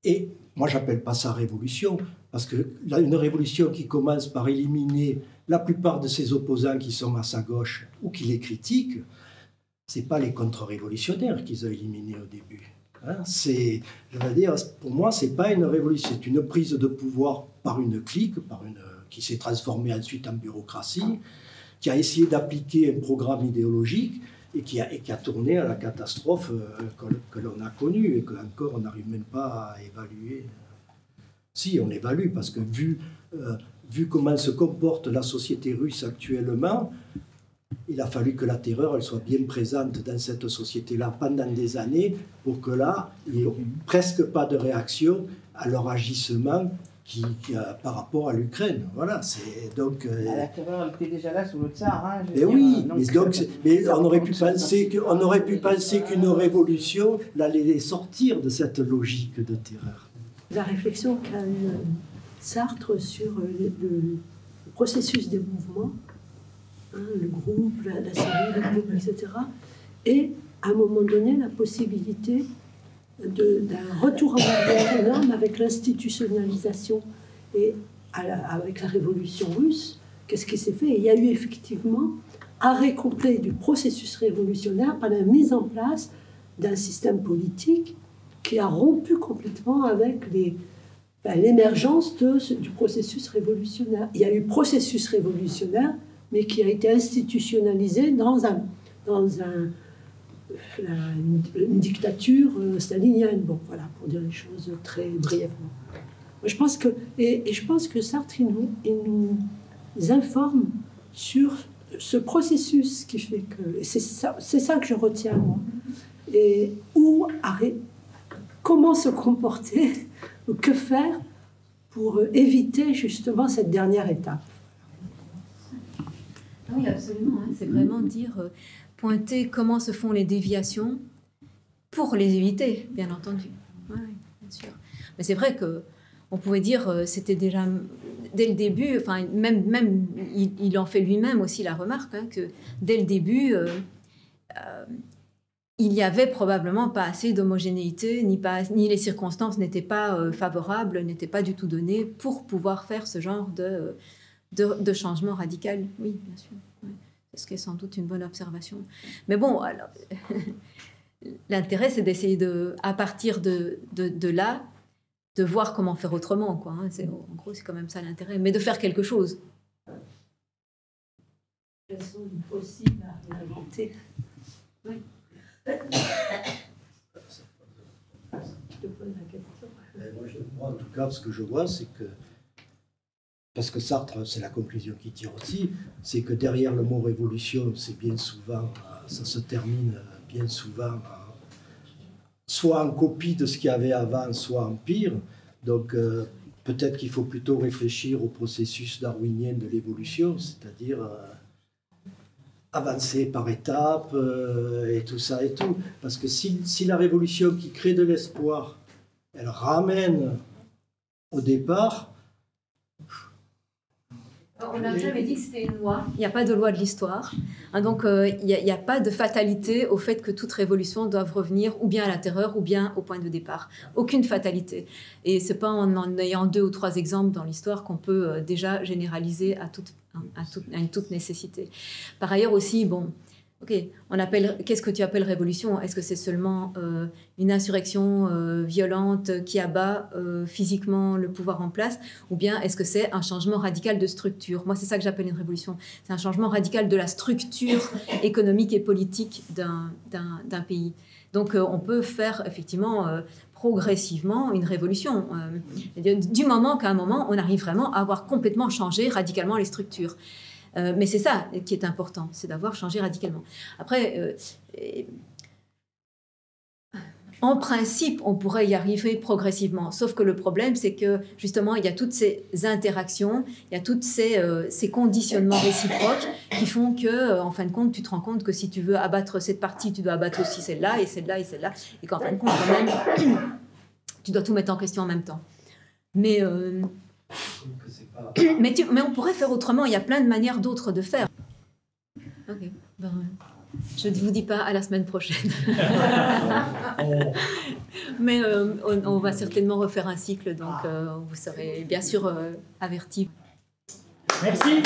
Et moi, je n'appelle pas ça révolution, parce que là, une révolution qui commence par éliminer la plupart de ses opposants qui sont à sa gauche ou qui les critiquent, ce n'est pas les contre-révolutionnaires qu'ils ont éliminés au début. Hein, je veux dire, pour moi, ce n'est pas une révolution, c'est une prise de pouvoir par une clique, qui s'est transformée ensuite en bureaucratie, qui a essayé d'appliquer un programme idéologique et qui a tourné à la catastrophe que l'on a connue et qu'encore on n'arrive même pas à évaluer. Si, on évalue, parce que vu comment se comporte la société russe actuellement, il a fallu que la terreur elle soit bien présente dans cette société-là pendant des années pour que là, il n'y ait presque pas de réaction à leur agissement par rapport à l'Ukraine. Voilà, c'est donc... La terreur était déjà là sous le tsar. Hein, mais oui, mais on aurait pu penser qu'une révolution allait les sortir de cette logique de terreur. La réflexion qu'a eu Sartre sur le processus des mouvements, hein, le groupe, la série, le groupe, etc. Et à un moment donné, la possibilité d'un retour en arrière énorme avec l'institutionnalisation. Et avec la révolution russe, qu'est-ce qui s'est fait? Il y a eu effectivement arrêt complet du processus révolutionnaire par la mise en place d'un système politique qui a rompu complètement avec l'émergence du processus révolutionnaire. Il y a eu processus révolutionnaire, mais qui a été institutionnalisé dans une dictature stalinienne. Bon, voilà, pour dire les choses très brièvement. Je pense que Sartre, il nous informe sur ce processus qui fait que... C'est ça que je retiens, moi. Et comment se comporter, ou que faire pour éviter justement cette dernière étape. Oui, absolument. Hein. C'est vraiment dire, pointer comment se font les déviations pour les éviter, bien entendu. Oui, bien sûr. Mais c'est vrai qu'on pouvait dire, c'était déjà dès le début, enfin, même il en fait lui-même aussi la remarque, hein, que dès le début, il n'y avait probablement pas assez d'homogénéité, ni les circonstances n'étaient pas favorables, n'étaient pas du tout données pour pouvoir faire ce genre de changement radical. Oui, bien sûr. Oui. Ce qui est sans doute une bonne observation. Mais bon, alors, l'intérêt, c'est d'essayer à partir de là, de voir comment faire autrement, quoi. Hein. En gros, c'est quand même ça l'intérêt. Mais de faire quelque chose. Elles sont possibles à inventer. Oui. Je te pose la question. Moi, en tout cas, ce que je vois, c'est que parce que Sartre, c'est la conclusion qu'il tire aussi, c'est que derrière le mot révolution, c'est bien souvent, ça se termine bien souvent soit en copie de ce qu'il y avait avant, soit en pire. Donc peut-être qu'il faut plutôt réfléchir au processus darwinien de l'évolution, c'est-à-dire avancer par étapes et tout ça et tout. Parce que si la révolution qui crée de l'espoir, elle ramène au départ... On n'a jamais dit que c'était une loi. Il n'y a pas de loi de l'histoire. Donc, il n'y a pas de fatalité au fait que toute révolution doive revenir ou bien à la terreur ou bien au point de départ. Aucune fatalité. Et ce n'est pas en ayant 2 ou 3 exemples dans l'histoire qu'on peut déjà généraliser à une toute nécessité. Par ailleurs aussi, bon... Ok, qu'est-ce que tu appelles révolution? Est-ce que c'est seulement une insurrection violente qui abat physiquement le pouvoir en place, ou bien est-ce que c'est un changement radical de structure? Moi, c'est ça que j'appelle une révolution. C'est un changement radical de la structure économique et politique d'un pays. Donc, on peut faire effectivement progressivement une révolution, du moment qu'à un moment, on arrive vraiment à avoir complètement changé radicalement les structures. Mais c'est ça qui est important, c'est d'avoir changé radicalement. Après, en principe, on pourrait y arriver progressivement. Sauf que le problème, c'est que justement, il y a toutes ces interactions, il y a toutes ces conditionnements réciproques qui font que, en fin de compte, tu te rends compte que si tu veux abattre cette partie, tu dois abattre aussi celle-là et celle-là et celle-là. Et qu'en fin de compte, quand même, tu dois tout mettre en question en même temps. Mais on pourrait faire autrement, il y a plein de manières d'autres de faire. Ok, je ne vous dis pas à la semaine prochaine. Mais on va certainement refaire un cycle, donc vous serez bien sûr avertis. Merci.